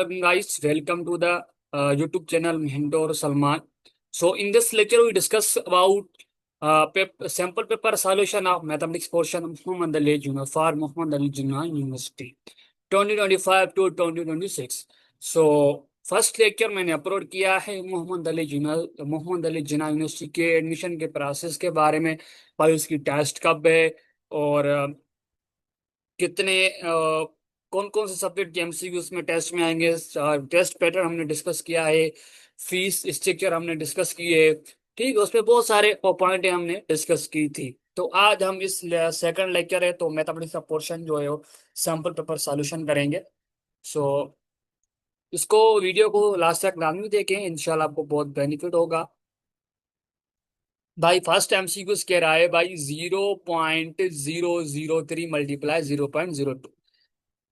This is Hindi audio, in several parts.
alaikum guys, welcome to the YouTube channel Mentor Salman. So in this lecture we discuss about sample paper solution of mathematics portion of Muhammad Ali Jinnah for Muhammad Ali Jinnah University 2025 to 2026. So first lecture मैंने अपलोड किया है मोहम्मद अली जिन्ना यूनिवर्सिटी के एडमिशन के प्रोसेस के बारे में। भाई उसकी टेस्ट कब है और कितने कौन कौन से सब्जेक्ट के एमसीक्यू उसमें टेस्ट में आएंगे। टेस्ट पैटर्न हमने डिस्कस किया है। फीस स्ट्रक्चर हमने डिस्कस की है। ठीक है, उसमें बहुत सारे पॉइंट हमने डिस्कस की थी। तो आज हम इस सेकंड लेक्चर है तो मैथमेटिक्स का पोर्शन जो है वो सैम्पल पेपर सॉल्यूशन करेंगे। सो इसको वीडियो को लास्ट तक लाजमी देखें, इंशाल्लाह आपको बहुत बेनिफिट होगा। भाई फर्स्ट एमसीक्यू कह रहा है भाई 0.003 मल्टीप्लाई 0.02।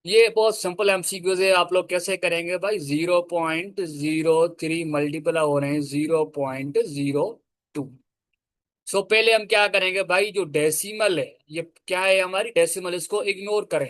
ये बहुत सिंपल एमसीक्यूज है। आप लोग कैसे करेंगे भाई, 0.03 मल्टीप्लाई हो रहे हैं 0.02। सो पहले हम क्या करेंगे भाई, जो डेसिमल है ये क्या है हमारी डेसिमल, इसको इग्नोर करें।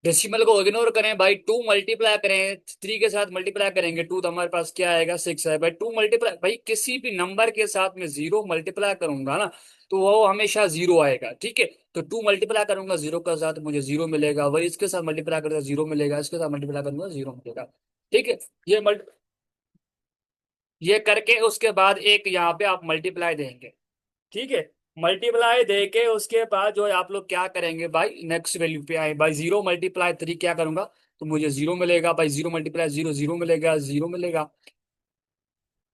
डेसिमल को इग्नोर करें भाई। 2 मल्टीप्लाई करें 3 के साथ, मल्टीप्लाई करेंगे 2 तो हमारे पास क्या आएगा 6 है भाई। 2 मल्टीप्लाई भाई, किसी भी नंबर के साथ में 0 मल्टीप्लाई करूंगा ना तो वो हमेशा 0 आएगा। ठीक है, तो 2 मल्टीप्लाई करूंगा 0 के साथ मुझे 0 मिलेगा, वही इसके साथ मल्टीप्लाई करूंगा 0 मिलेगा, इसके साथ मल्टीप्लाई करूंगा 0 मिलेगा। ठीक है, ये ये करके उसके बाद एक यहाँ पे आप मल्टीप्लाई देंगे। ठीक है, मल्टीप्लाई दे के उसके बाद जो है आप लोग क्या करेंगे भाई, नेक्स्ट वैल्यू पे आए भाई। 0 × 3 क्या करूंगा तो मुझे 0 मिलेगा भाई। 0 × 0 0 मिलेगा, 0 मिलेगा।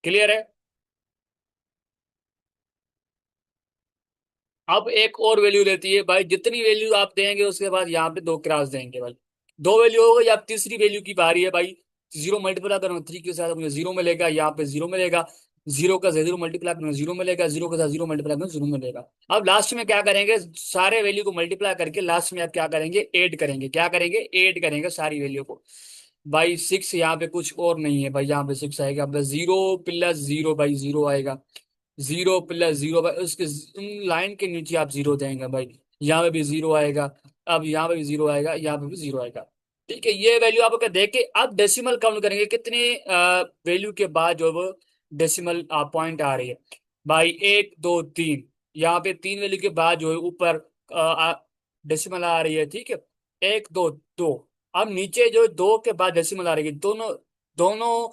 क्लियर है। अब एक और वैल्यू लेती है भाई, जितनी वैल्यू आप देंगे उसके बाद यहाँ पे दो क्रॉस देंगे भाई। दो वैल्यू हो गई, अब तीसरी वैल्यू की बारी है भाई। 0 मल्टीप्लाई करूंगा 3 के साथ मुझे 0 मिलेगा, यहाँ पे 0 मिलेगा। 0 का 0 मल्टीप्लाई करूंगा 0 मिलेगा, 0 के साथ 0 मल्टीप्लाई करूंगा 0 मिलेगा। अब लास्ट में क्या करेंगे, सारे वैल्यू को मल्टीप्लाई करके लास्ट में आप क्या करेंगे, ऐड करेंगे। क्या करेंगे, ऐड करेंगे सारी वैल्यू को। भाई 6 यहाँ पे कुछ और नहीं है भाई, यहाँ पे 6 आएगा बस। 0 + 0 भाई 0 आएगा। 0 + 0 भाई, उसके लाइन के नीचे आप 0 देंगे भाई। यहाँ पे भी 0 आएगा। अब यहाँ पे भी 0 आएगा, यहाँ पे भी 0 आएगा। ठीक है, ये वैल्यू आपको देख के अब डेसिमल काउंट करेंगे कितने वैल्यू के बाद जो वो डेसिमल पॉइंट आ रही है। भाई 1 2 3, यहाँ पे 3 वैल्यू के बाद जो है ऊपर डेसिमल आ रही है। ठीक है, 1 2 2। अब नीचे जो 2 के बाद डेसिमल आ रही है, दोनों दोनों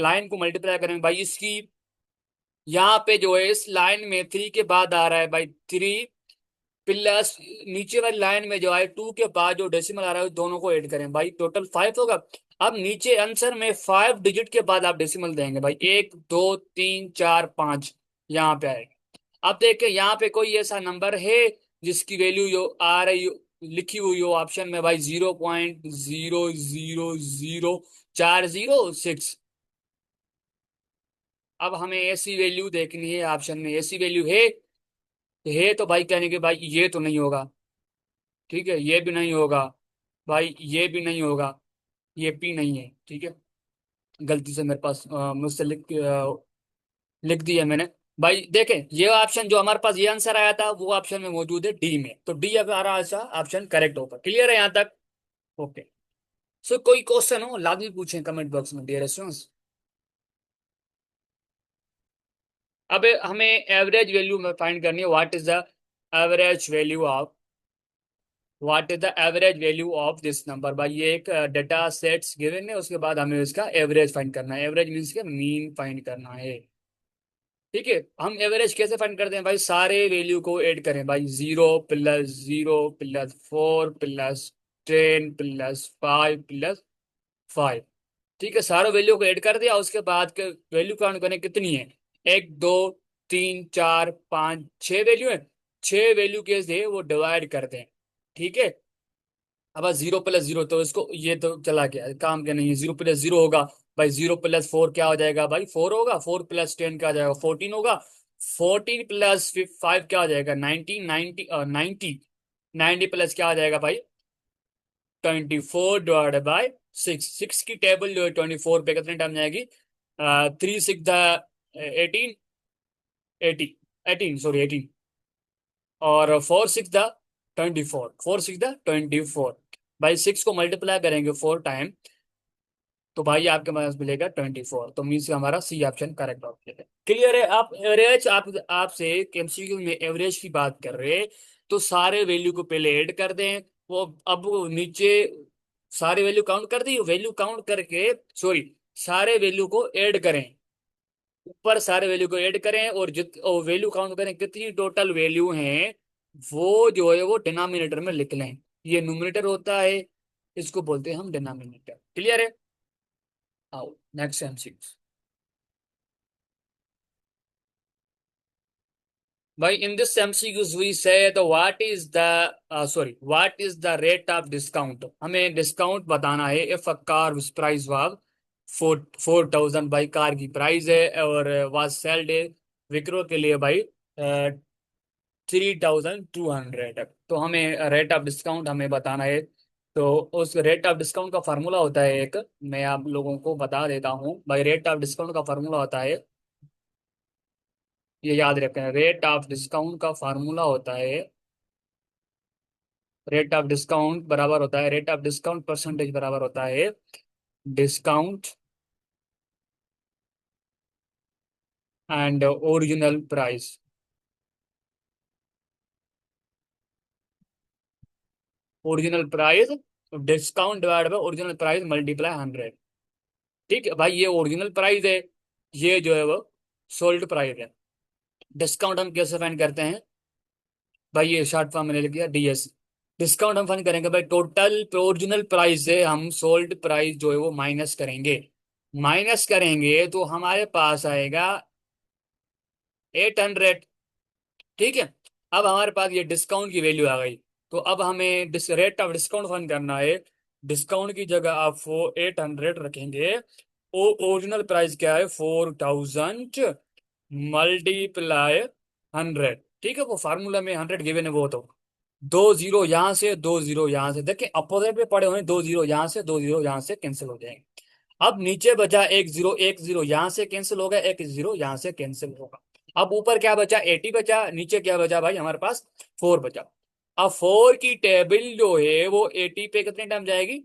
लाइन को मल्टीप्लाई करेंगे भाई। इसकी यहाँ पे जो है इस लाइन में 3 के बाद आ रहा है भाई 3 प्लस नीचे वाली लाइन में जो है 2 के बाद जो डेसिमल आ रहा है दोनों को ऐड करें भाई, टोटल 5 होगा। अब नीचे आंसर में 5 डिजिट के बाद आप डेसिमल देंगे भाई, 1 2 3 4 5 यहाँ पे आएगा। अब देखिए यहाँ पे कोई ऐसा नंबर है जिसकी वैल्यू जो आ रही लिखी हुई हो ऑप्शन में भाई, 0.0004006। अब हमें ऐसी वैल्यू देखनी है ऑप्शन में, ऐसी वैल्यू है तो भाई कहने के भाई ये तो नहीं होगा। ठीक है, ये भी नहीं होगा भाई, ये भी नहीं होगा, ये पी नहीं है। ठीक है, गलती से मेरे पास मुझसे लिख दिया मैंने। भाई देखें ये ऑप्शन जो हमारे पास ये आंसर आया था वो ऑप्शन में मौजूद है डी में, तो डी हमारा ऐसा ऑप्शन करेक्ट होगा। क्लियर है यहाँ तक। ओके, सो कोई क्वेश्चन हो लाजमी पूछें कमेंट बॉक्स में डियर स्टूडेंट्स। अब हमें एवरेज वैल्यू में फाइंड करनी है, average value of what is the average value of this number. भाई ये एक डेटा सेट्स गिवन है, उसके बाद हमें इसका एवरेज फाइंड करना है। एवरेज मीन्स के मीन फाइंड करना है। ठीक है, हम एवरेज कैसे फाइंड करते हैं भाई, सारे वैल्यू को ऐड करें भाई। 0 + 0 + 4 + 10 + 5 + 5। ठीक है, सारे वैल्यू को ऐड कर दिया, उसके बाद के वैल्यू काउंट करें कितनी है, 1 2 3 4 5 6 वैल्यू है। 6 वैल्यू के से वो डिवाइड कर दें। ठीक है, अब 0 + 0 तो इसको ये तो चला गया, काम क्या नहीं है। 0 + 0 होगा भाई, 0 + 4 क्या हो जाएगा भाई 4 होगा। 4 + 10 क्या हो जाएगा 14 होगा। 14 + 5 क्या हो जाएगा 90। 90 प्लस क्या हो जाएगा भाई 24/6। 6 की टेबल जो है 24 पे कितने टाइम जाएगी, 3 6 18, 80 18 सॉरी 18, और 4 6 24, 4 6 24। भाई 6 को मल्टीप्लाई करेंगे 4 टाइम, तो भाई आपके पास मिलेगा 24। तो मीन्स हमारा सी ऑप्शन करेक्ट ऑप्शन है। क्लियर है। आप एवरेज, आप आपसे एमसीक्यू में एवरेज की बात कर रहे हैं, तो सारे वैल्यू को पहले ऐड कर दें। वो अब वो नीचे सारे वैल्यू काउंट कर दी, वैल्यू काउंट करके, सॉरी, सारे वैल्यू को ऐड करें, ऊपर सारे वैल्यू को ऐड करें, और जित वैल्यू काउंट करें कितनी टोटल वैल्यू हैं, वो जो है वो डिनोमिनेटर में लिख लें। ये न्यूमरेटर होता है, इसको बोलते हैं हम डिनोमिनेटर। क्लियर है। आओ नेक्स्ट एमसीक्यू। भाई इन दिस एमसीक्यूज वी से तो what is the sorry what is the rate of discount, हमें डिस्काउंट बताना है। If a car which price was 4,000, भाई कार की प्राइस है, और वाज सेल्ड विक्रो के लिए भाई 3,200, तो हमें रेट ऑफ डिस्काउंट हमें बताना है। तो उस रेट ऑफ डिस्काउंट का फार्मूला होता है एक, मैं आप लोगों को बता देता हूँ भाई। रेट ऑफ डिस्काउंट का फार्मूला होता है, ये याद रखें, रेट ऑफ डिस्काउंट का फार्मूला होता है, रेट ऑफ डिस्काउंट बराबर होता है, रेट ऑफ डिस्काउंट परसेंटेज बराबर होता है discount and original price. Original price discount divide by original price multiply 100। ठीक है भाई, ये ओरिजिनल प्राइस है, ये जो है वो सोल्ड प्राइस है। डिस्काउंट हम कैसे फाइंड करते हैं भाई, ये शॉर्ट फॉर्म मैंने लिख दिया डीएस। डिस्काउंट हम फाइंड करेंगे भाई, टोटल ओरिजिनल प्राइस से हम सोल्ड प्राइस जो है वो माइनस करेंगे। माइनस करेंगे तो हमारे पास आएगा 800। ठीक है। अब हमारे पास ये डिस्काउंट की वैल्यू आ गई, तो अब हमें रेट ऑफ डिस्काउंट फाइंड करना है। डिस्काउंट की जगह आप 800 रखेंगे। ओ ओरिजिनल प्राइस क्या है, 4,000 मल्टीप्लाई 100। ठीक है, वो फार्मूला में 100 गिवन है वो, तो दो जीरो यहाँ से, दो जीरो यहाँ से, देखिए अपोजिट में पड़े हुए हैं, दो जीरो यहाँ से, दो जीरो यहाँ से कैंसिल हो जाएंगे। अब नीचे बचा एक जीरो यहाँ से कैंसिल होगा, एक जीरो यहाँ से कैंसिल होगा। अब ऊपर क्या बचा, 80 बचा, नीचे क्या बचा भाई हमारे पास, 4 बचा। अब 4 की टेबल जो है वो 80 पे कितने टाइम जाएगी,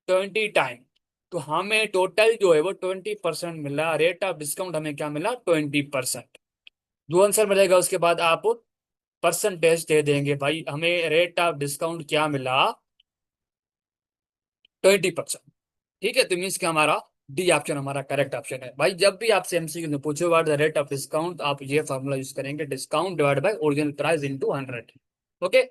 20 टाइम। तो हमें टोटल जो है वो 20% मिला, रेट ऑफ डिस्काउंट हमें क्या मिला, 20%। जो आंसर मिलेगा उसके बाद आप परसेंटेज दे देंगे भाई, हमें रेट ऑफ डिस्काउंट क्या मिला, 20%। ठीक है, तो मीन्स कि हमारा डी ऑप्शन हमारा करेक्ट ऑप्शन है भाई। जब भी आपसे एमसीक्यू में पूछे what the rate of discount, आप ये फॉर्मूला यूज करेंगे, discount divide by original price into 100। Okay,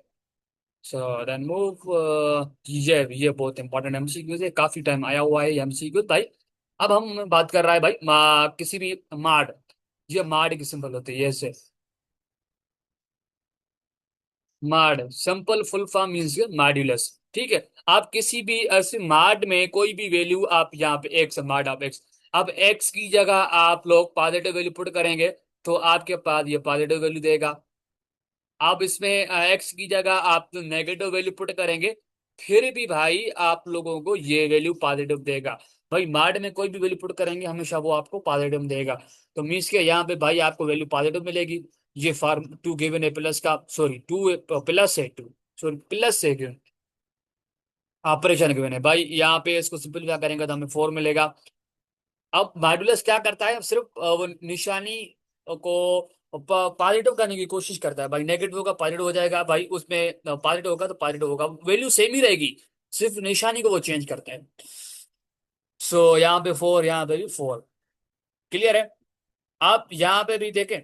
so then move. ये बहुत इंपॉर्टेंट एमसीक्यू है, काफी टाइम आया हुआ है एमसीक्यू भाई। अब हम बात कर रहा है भाई किसी भी मार्ड, ये मार्ड की सिंपल होती है, ये mod simple full form means modulus. ठीक है। आप किसी भी ऐसे मार्ड में कोई भी वैल्यू, आप यहाँ पे एक्स मार्ड ऑफ एक्स, अब एक्स की जगह आप लोग पॉजिटिव वैल्यू पुट करेंगे, तो आपके पास ये पॉजिटिव वैल्यू देगा। आप इसमें एक्स की जगह आप नेगेटिव वैल्यू पुट करेंगे, फिर भी भाई आप लोगों को ये वैल्यू पॉजिटिव देगा। भाई मार्ड में कोई भी वैल्यू पुट करेंगे हमेशा वो आपको पॉजिटिव देगा। तो मीन्स के यहाँ पे भाई आपको वैल्यू पॉजिटिव मिलेगी। ये फॉर्म टू गिवन है प्लस का, सॉरी टू प्लस है, टू सॉरी प्लस है, ऑपरेशन गिवन है भाई, यहाँ पे इसको सिंपलीफाई करेंगे तो हमें 4 मिलेगा। अब मॉड्यूलस क्या करता है, सिर्फ वो निशानी को पॉजिटिव करने की कोशिश करता है भाई। नेगेटिव होगा पॉजिटिव हो जाएगा भाई, उसमें पॉजिटिव होगा तो पॉजिटिव होगा, वैल्यू सेम ही रहेगी, सिर्फ निशानी को वो चेंज करता है। सो यहाँ पे 4, यहाँ पे भी 4। क्लियर है। आप यहाँ पे भी देखें,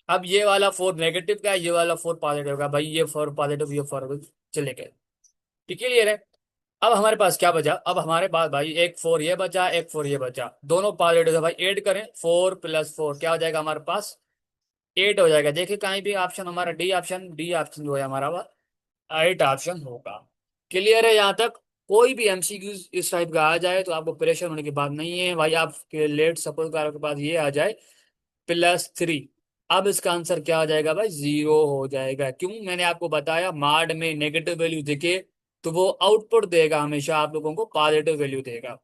अब ये वाला 4 नेगेटिव का है, ये वाला 4 पॉजिटिव का, भाई ये 4 पॉजिटिव, ये 4 चले गए। ठीक, क्लियर है। अब हमारे पास क्या बचा, अब हमारे पास भाई एक 4 ये बचा, एक 4 ये बचा, दोनों पॉजिटिव है भाई, ऐड करें 4 + 4 क्या हो जाएगा हमारे पास, 8 हो जाएगा। देखिए कहीं भी ऑप्शन हमारा डी ऑप्शन जो है हमारा वो 8 ऑप्शन होगा। क्लियर है यहाँ तक। कोई भी एमसीक्यू इस टाइप का आ जाए तो आपको परेशान होने की बात नहीं है भाई। आपके लेट सपोज का आपके पास ये आ जाए +3, अब इसका आंसर क्या हो जाएगा भाई, 0 हो जाएगा। क्यों, मैंने आपको बताया मार्ड में नेगेटिव वैल्यू दिखे तो वो आउटपुट देगा, हमेशा आप लोगों को पॉजिटिव वैल्यू देगा।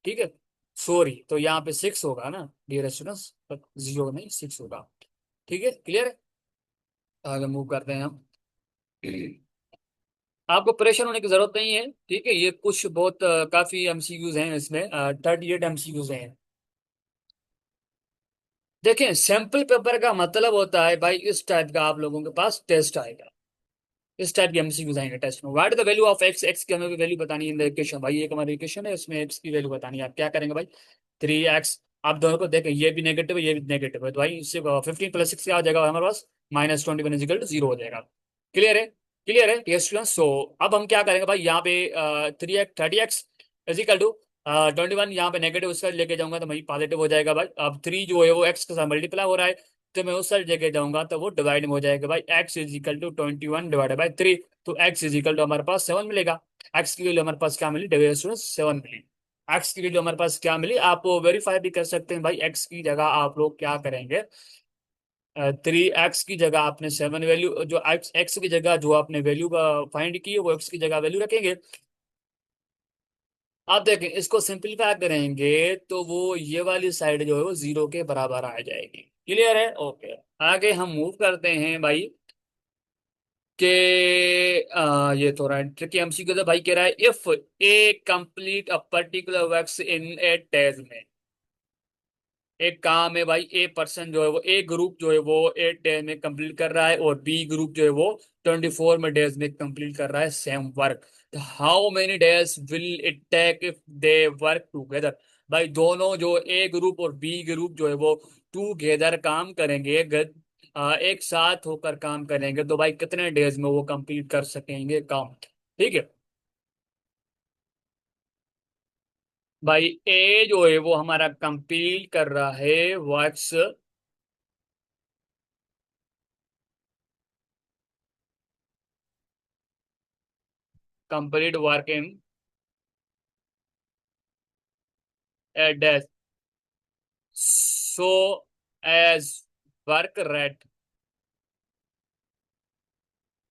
ठीक है, सॉरी, तो यहाँ पे 6 होगा ना डियर स्टूडेंट्स, 0 नहीं 6 होगा। ठीक है, क्लियर है। आगे मूव करते हैं हम। आपको परेशान होने की जरूरत नहीं है, ठीक है। ये कुछ बहुत काफी एमसीक्यूज हैं इसमें, 38 एमसीक्यूज हैं। देखें, सैंपल पेपर का मतलब होता है भाई इस टाइप का आप लोगों के पास टेस्ट आएगा, इस टाइप के एमसीक्यूज आएंगे टेस्ट में। What is the value of x, x की हमें वैल्यू बतानी है इन द इक्वेशन। भाई एक हमारी इक्वेशन है, इसमें एक्स की वैल्यू बतानी है। आप क्या करेंगे भाई, 3x, आप दोनों को देखें, ये भी नेगेटिव है ये भी नेगेटिव है, तो भाई इससे 15 + 6 क्या हो जाएगा हमारे पास, -21 = 0 हो जाएगा। क्लियर है, क्लियर है यस स्टूडेंट। सो अब हम क्या करेंगे भाई, यहाँ पे 30x = 21, यहाँ पे नेगेटिव उस साइड लेके जाऊंगा तो भाई पॉजिटिव हो जाएगा भाई। अब 3 जो है वो एक्स के साथ मल्टीप्लाई हो रहा है, तो मैं उस साइड लेके जाऊंगा तो वो डिवाइड में हो जाएगा भाई, x = 21 / 3। तो x = हमारे पास 7 मिलेगा। एक्स की वैल्यू हमारे पास क्या मिली, 7 मिली। एक्स की वैल्यू हमारे पास क्या मिली, आप वेरीफाई भी कर सकते हैं भाई। एक्स की जगह आप लोग क्या करेंगे, 3x की जगह आपने 7 वैल्यू, जो एक्स एक्स की जगह जो आपने वैल्यू फाइंड की है वो एक्स की जगह वैल्यू रखेंगे। आप देखें, इसको सिंपलीफाई करेंगे तो वो ये वाली साइड जो है वो 0 के बराबर आ जाएगी। क्लियर है, ओके। आगे हम मूव करते हैं भाई के ये थोड़ा ट्रिकी एमसीक्यू था भाई। कह रहा है if A complete a particular works in A days में, एक काम है भाई, ए पर्सन जो है वो, ए ग्रुप जो है वो 8 डेज में कंप्लीट कर रहा है और बी ग्रुप जो है वो 24 डेज में कंप्लीट कर रहा है same work. How many days will it take if they work together. भाई दोनों जो ए ग्रुप और बी ग्रुप जो है वो टूगेदर काम करेंगे, एक साथ होकर काम करेंगे, तो भाई कितने डेज में वो कंप्लीट कर सकेंगे काम। ठीक है भाई, ए जो है वो हमारा कंप्लीट कर रहा है works, complete work in a dash, so as work rate,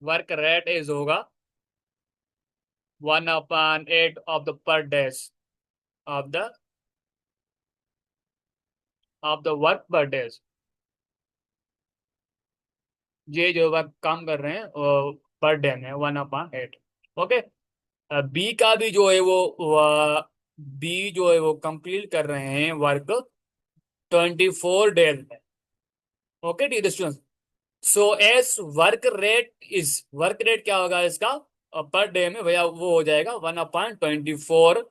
work rate is होगा 1/8 ऑफ द पर डेज ऑफ द वर्क पर डेज। ये जो वर्क काम कर रहे हैं पर डे में 1/8। ओके। बी का भी जो है वो बी जो है वो कंप्लीट कर रहे हैं वर्क 24 डेज में। Okay the student. So S work rate क्या होगा इसका, पर डे में भैया वो हो जाएगा 1/24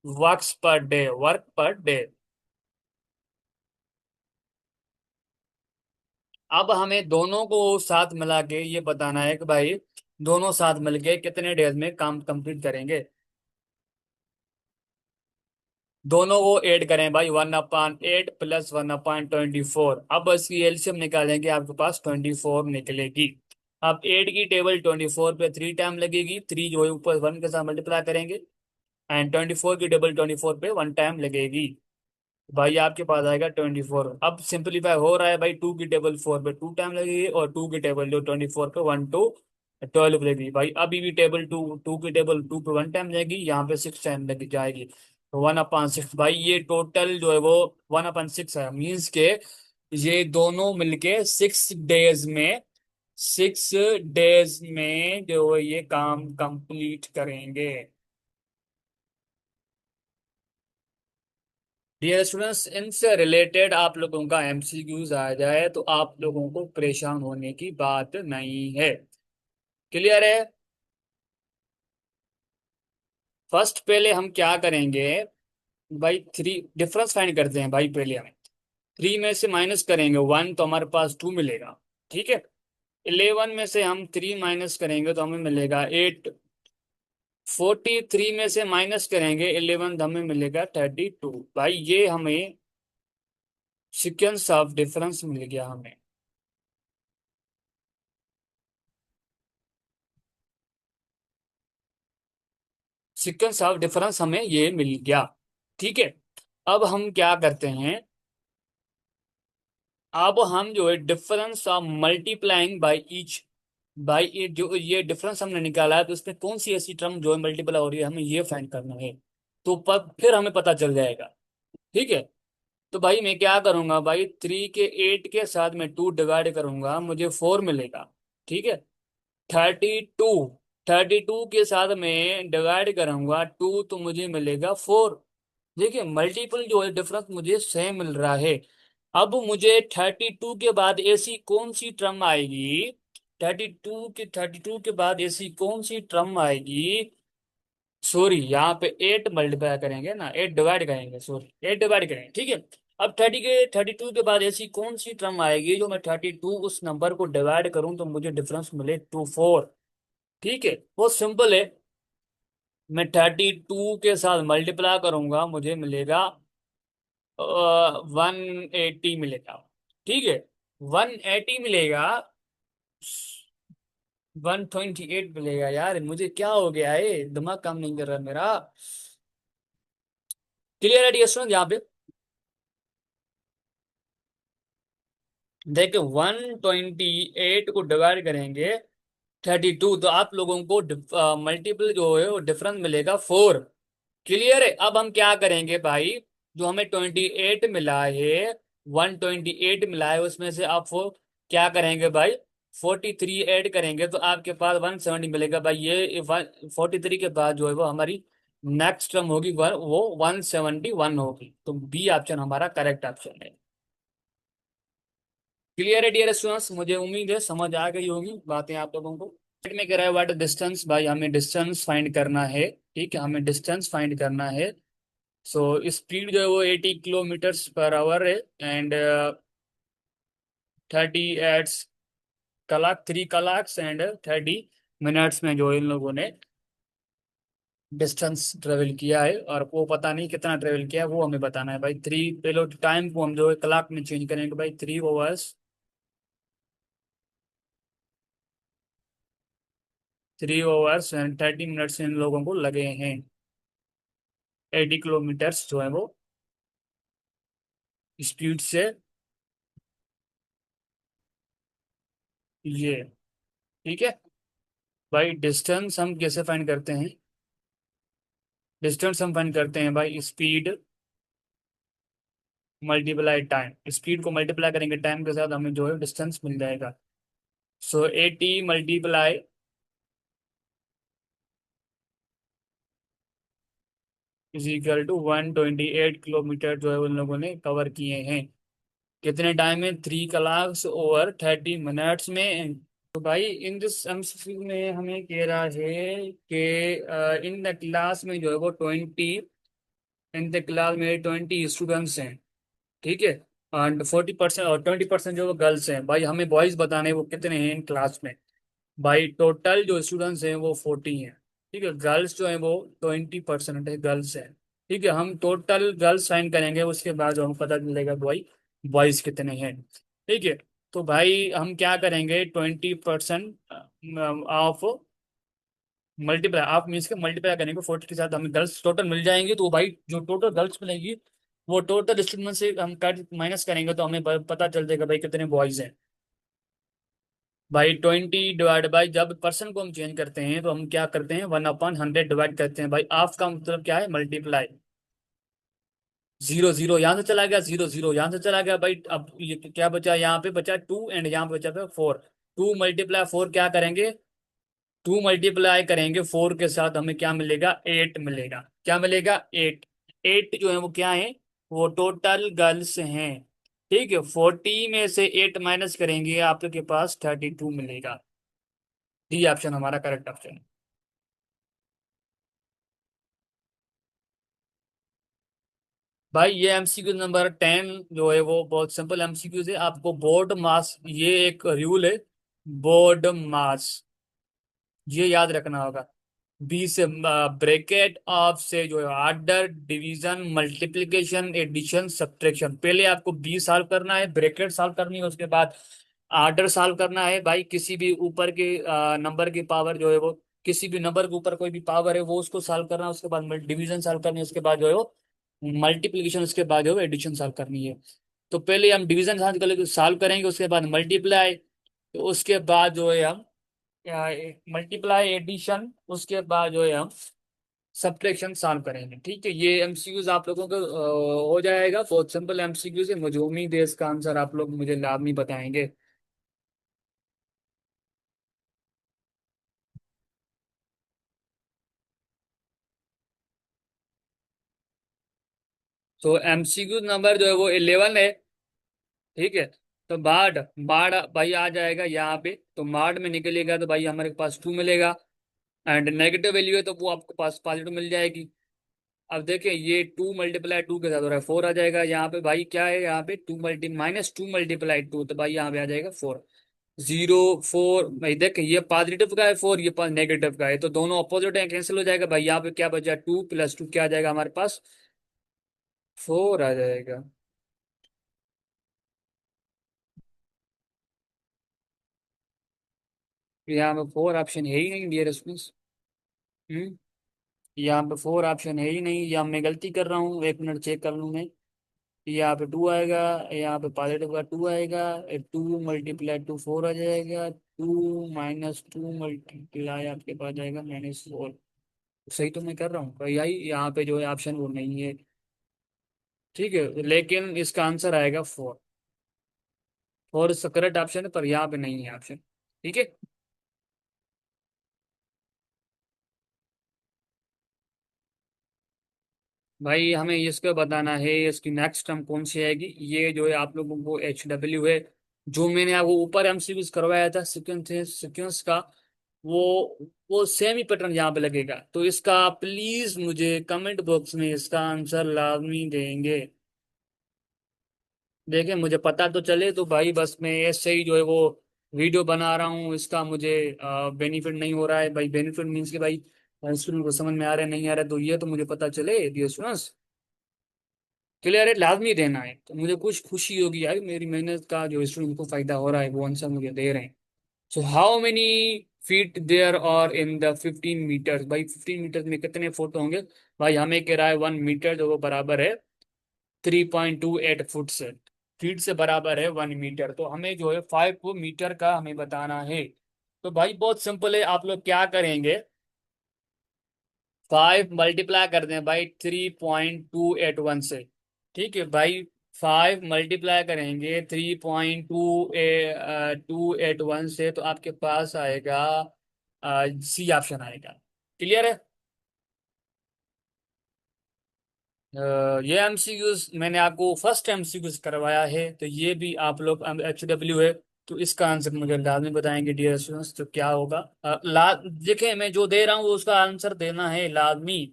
works per day, work per day. अब हमें दोनों को साथ मिला के ये बताना है कि भाई दोनों साथ मिलके कितने डेज में काम कंप्लीट करेंगे। दोनों को ऐड करें भाई, 1/8 + 1/24। अब इसकी एलसीएम निकालेंगे, आपके पास 24 निकलेगी। अब 8 की टेबल 24 पे 3 टाइम लगेगी, 3 जो है ऊपर 1 के साथ मल्टीप्लाई करेंगे, एंड 24 की टेबल 24 पे 1 टाइम लगेगी। भाई आपके पास आएगा 24। अब सिंपलीफाई हो रहा है भाई, 2 की टेबल 4 पे 2 टाइम लगेगी, और 2 की टेबल जो 24 पे 1 to 12 लगेगी। भाई अभी भी टेबल 2 की टेबल 2 पे 1 टाइम लगेगी, यहाँ पे 6 टाइम लग जाएगी। तो 1/6 भाई, ये टोटल जो है वो 1/6 है, मीन्स के ये दोनों मिलके 6 डेज में, 6 डेज में जो है ये काम कंप्लीट करेंगे। डियर स्टूडेंट्स, इनसे रिलेटेड आप लोगों का एमसीक्यूज आ जाए तो आप लोगों को परेशान होने की बात नहीं है। क्लियर है। फर्स्ट पहले हम क्या करेंगे भाई, थ्री डिफरेंस फाइंड करते हैं भाई। पहले हमें 3 में से माइनस करेंगे 1 तो हमारे पास 2 मिलेगा। ठीक है। 11 में से हम 3 माइनस करेंगे तो हमें मिलेगा 8। 43 में से माइनस करेंगे 11 तो हमें मिलेगा 32। भाई ये हमें सीक्वेंस ऑफ डिफरेंस मिल गया हमें। सीक्वेंस ऑफ डिफरेंस हमें ये मिल गया। ठीक है। अब हम क्या करते हैं, अब हम जो है difference of multiplying by each, by each, जो ये डिफरेंस हमने निकाला है तो इसमें कौन सी ऐसी टर्म जो है मल्टीप्लाई हो रही है, हमें ये फाइंड करना है। तो फिर हमें पता चल जाएगा। ठीक है। तो भाई मैं क्या करूंगा भाई, 3 के 8 के साथ में 2 डिवाइड करूंगा, मुझे 4 मिलेगा। ठीक है। 32 32 के साथ में डिवाइड करूंगा 2 तो मुझे मिलेगा 4। देखिए मल्टीपल जो है डिफरेंस मुझे सेम मिल रहा है। अब मुझे 32 के बाद ऐसी कौन सी टर्म आएगी, 32 के बाद ऐसी कौन सी टर्म आएगी, सॉरी यहाँ पे 8 मल्टीप्लाई करेंगे ना, 8 डिवाइड करेंगे, सॉरी 8 डिवाइड करेंगे, ठीक है। अब 32 के बाद ऐसी कौन सी टर्म आएगी जो मैं 32 उस नंबर को डिवाइड करूं तो मुझे डिफरेंस मिले 4। ठीक है, बहुत सिंपल है। मैं 32 के साथ मल्टीप्लाई करूंगा मुझे मिलेगा 180 मिलेगा। ठीक है, 180 मिलेगा, 128 मिलेगा। यार मुझे क्या हो गया है, दिमाग काम नहीं कर रहा मेरा। क्लियर है डियर स्टूडेंट? यहाँ पे देखो 128 को डिवाइड करेंगे 32 तो आप लोगों को मल्टीपल जो है वो डिफरेंस मिलेगा 4। क्लियर है? अब हम क्या करेंगे भाई, जो हमें 28 मिला है, 128 मिला है, उसमें से आप वो क्या करेंगे भाई, 43 ऐड करेंगे तो आपके पास 170 मिलेगा भाई। ये 43 के बाद जो है वो हमारी नेक्स्ट टर्म होगी वो 171 होगी। तो बी ऑप्शन हमारा करेक्ट ऑप्शन है। क्लियर है डियर स्टूडेंट्स? मुझे उम्मीद है समझ आ गई होगी बातें आप लोगों को। में कह रहा है व्हाट डिस्टेंस, भाई हमें डिस्टेंस फाइंड करना है। ठीक है, हमें डिस्टेंस फाइंड करना है। सो स्पीड जो है वो 80 किलोमीटर पर आवर है एंड 30 कलाक 3 कलाक एंड 30 मिनट्स में जो इन लोगों ने डिस्टेंस ट्रेवल किया है। और वो पता नहीं कितना ट्रेवल किया है वो हमें बताना है भाई। थ्री पहले टाइम को हम जो है कलाक में चेंज करेंगे भाई, 3 ओवर्स एंड 30 मिनट्स इन लोगों को लगे हैं। 80 किलोमीटर्स जो है वो स्पीड से ये। ठीक है भाई, डिस्टेंस हम कैसे फाइंड करते हैं, डिस्टेंस हम फाइंड करते हैं भाई स्पीड मल्टीप्लाई टाइम। स्पीड को मल्टीप्लाई करेंगे टाइम के साथ हमें जो है डिस्टेंस मिल जाएगा। So 80 multiply is equal to 128 kilometre जो है उन लोगों ने कवर किए हैं। कितने टाइम में, 3 कलाक और 30 मिनट्स में। तो भाई इन दिस एमसीक्यू में हमें कह रहा है कि इन द क्लास में जो है वो 20 स्टूडेंट्स हैं। ठीक है, एंड 40% और 20% जो वो गर्ल्स हैं। भाई हमें बॉयज बताने हैं वो कितने हैं इन क्लास में। भाई टोटल जो स्टूडेंट्स हैं वो 40 हैं। ठीक है, गर्ल्स जो है वो 20% है, गर्ल्स हैं। ठीक है, हम टोटल गर्ल्स साइन करेंगे उसके बाद जो हमें पता चलेगा भाई बॉयज कितने हैं। ठीक है, तो भाई हम क्या करेंगे, 20% ऑफ मल्टीप्लाई, आप मीन्स के मल्टीप्लाई करेंगे 40 के साथ हमें गर्ल्स टोटल मिल जाएंगी। तो भाई जो टोटल गर्ल्स मिलेगी वो टोटल स्टूडेंट से हम कट माइनस करेंगे तो हमें पता चल जाएगा भाई कितने बॉयज हैं। भाई 20 डिवाइड बाई, जब पर्सन को हम चेंज करते हैं तो हम क्या करते हैं 1/100 डिवाइड करते हैं भाई। ऑफ का मतलब क्या है, मल्टीप्लाई। जीरो जीरो यहाँ से चला गया, जीरो जीरो यहाँ से चला गया भाई। अब ये क्या बचा, यहाँ पे बचा 2 एंड यहाँ पे बचा 4। 2 × 4 क्या करेंगे, 2 मल्टीप्लाई करेंगे 4 के साथ हमें क्या मिलेगा, 8 मिलेगा। क्या मिलेगा, 8। 8 जो है वो क्या है, वो टोटल गर्ल्स हैं। ठीक है, 40 में से 8 माइनस करेंगे आपके पास 32 मिलेगा। डी ऑप्शन हमारा करेक्ट ऑप्शन है। भाई ये एमसीक्यू नंबर 10 जो है वो बहुत सिंपल एमसीक्यूज है। आपको बोर्ड मास, ये एक रूल है, बोर्ड मास, ये याद रखना होगा। बी से ब्रैकेट, ऑफ से जो है order, division, multiplication, addition, subtraction. पहले आपको बी सॉल्व करना है, ब्रैकेट सॉल्व करनी है, उसके बाद ऑर्डर सॉल्व करना है। भाई किसी भी ऊपर के नंबर की पावर जो है वो, किसी भी नंबर के ऊपर कोई भी पावर है वो उसको सॉल्व करना है। उसके बाद डिवीजन सॉल्व करनी है, उसके बाद जो है वो मल्टीप्लिकेशन, उसके बाद जो है वो एडिशन सॉल्व करनी है। तो पहले हम डिवीजन सॉल्व करेंगे, उसके बाद मल्टीप्लाई, तो उसके बाद जो है हम मल्टीप्लाई, एडिशन, उसके बाद जो है हम सब्ट्रैक्शन सॉल्व करेंगे। ठीक है, ये एमसीक्यूज आप लोगों को हो जाएगा। बहुत सिंपल एमसीक्यूज है, मुझे उम्मीद है इसका आंसर आप लोग मुझे लाजमी बताएंगे। तो एमसीक्यू नंबर जो है वो 11 है। ठीक है। तो बाढ़ बाढ़ भाई आ जाएगा यहाँ पे, तो बाढ़ में निकलेगा तो भाई हमारे पास 2 मिलेगा। एंड नेगेटिव वैल्यू है तो वो आपको पास पॉजिटिव मिल जाएगी। अब देखिए ये 2 × 2 के साथ हो रहा है 4 आ जाएगा यहाँ पे भाई, क्या है यहाँ पे -2 × 2 तो भाई यहाँ पे आ जाएगा 4। 0 4 भाई देखिए ये पॉजिटिव का है 4, ये पास नेगेटिव का है, तो दोनों अपोजिट है, कैंसिल हो जाएगा भाई। यहाँ पे क्या बचा, 2 + 2 क्या आ जाएगा हमारे पास, 4 आ जाएगा। यहाँ पे 4 ऑप्शन है ही नहीं डियर स्टूडेंट्स। हम्म यहाँ पे 4 ऑप्शन है ही नहीं, या मैं गलती कर रहा हूँ, 1 मिनट चेक कर लूँ मैं। यहाँ पे 2 आएगा, यहाँ पे पॉजिटिव का 2 आएगा, 2 × 2 आ जाएगा, 2 - 2 मल्टीप्लाई आपके पास जाएगा -4। सही तो मैं कर रहा हूँ, यही यहाँ पे जो है ऑप्शन वो नहीं है। ठीक है, लेकिन इसका आंसर आएगा 4। 4 इसका करेक्ट ऑप्शन है, पर यहाँ पे नहीं है ऑप्शन। ठीक है भाई, हमें इसका बताना है इसकी नेक्स्ट टर्म कौन सी आएगी। ये जो है आप लोगों को HW है, जो मैंने आपको ऊपर एमसीक्यूज करवाया था सीक्वेंस सीक्वेंस का, वो वो सेम ही पैटर्न यहाँ पे लगेगा। तो इसका प्लीज मुझे कमेंट बॉक्स में इसका आंसर लाजमी देंगे। देखें मुझे पता तो चले, तो भाई बस मैं ऐसे ही जो है वो वीडियो बना रहा हूँ, इसका मुझे बेनिफिट नहीं हो रहा है भाई। बेनिफिट मीन्स कि भाई स्टूडेंट को समझ में आ रहा है नहीं आ रहा है, तो ये तो मुझे पता चले डियर स्टूडेंट्स। क्लियर है, लाजमी देना है, तो मुझे कुछ खुशी होगी यार, मेरी मेहनत का जो स्टूडेंट को फायदा हो रहा है वो आंसर मुझे दे रहे हैं। So how many feet there are in the 15 metres, भाई 15 मीटर्स में कितने फुट होंगे। भाई हमें कह रहा है 1 मीटर, जो वो बराबर है 3.28 फुट से। फीट से बराबर है 1 मीटर, तो हमें जो है 5 मीटर का हमें बताना है। तो भाई बहुत सिंपल है, आप लोग क्या करेंगे, 5 मल्टीप्लाई कर दें भाई 3.281 से। ठीक है भाई, 5 मल्टीप्लाई करेंगे 3.281 से, तो आपके पास आएगा सी ऑप्शन आएगा। क्लियर है। ये एमसीक्यूज मैंने आपको फर्स्ट एमसीक्यूज करवाया है, तो ये भी आप लोग HW है, तो इसका आंसर मुझे लाजमी बताएंगे डियर स्टूडेंट्स, तो क्या होगा। देखें मैं जो दे रहा हूँ उसका आंसर देना है लाजमी।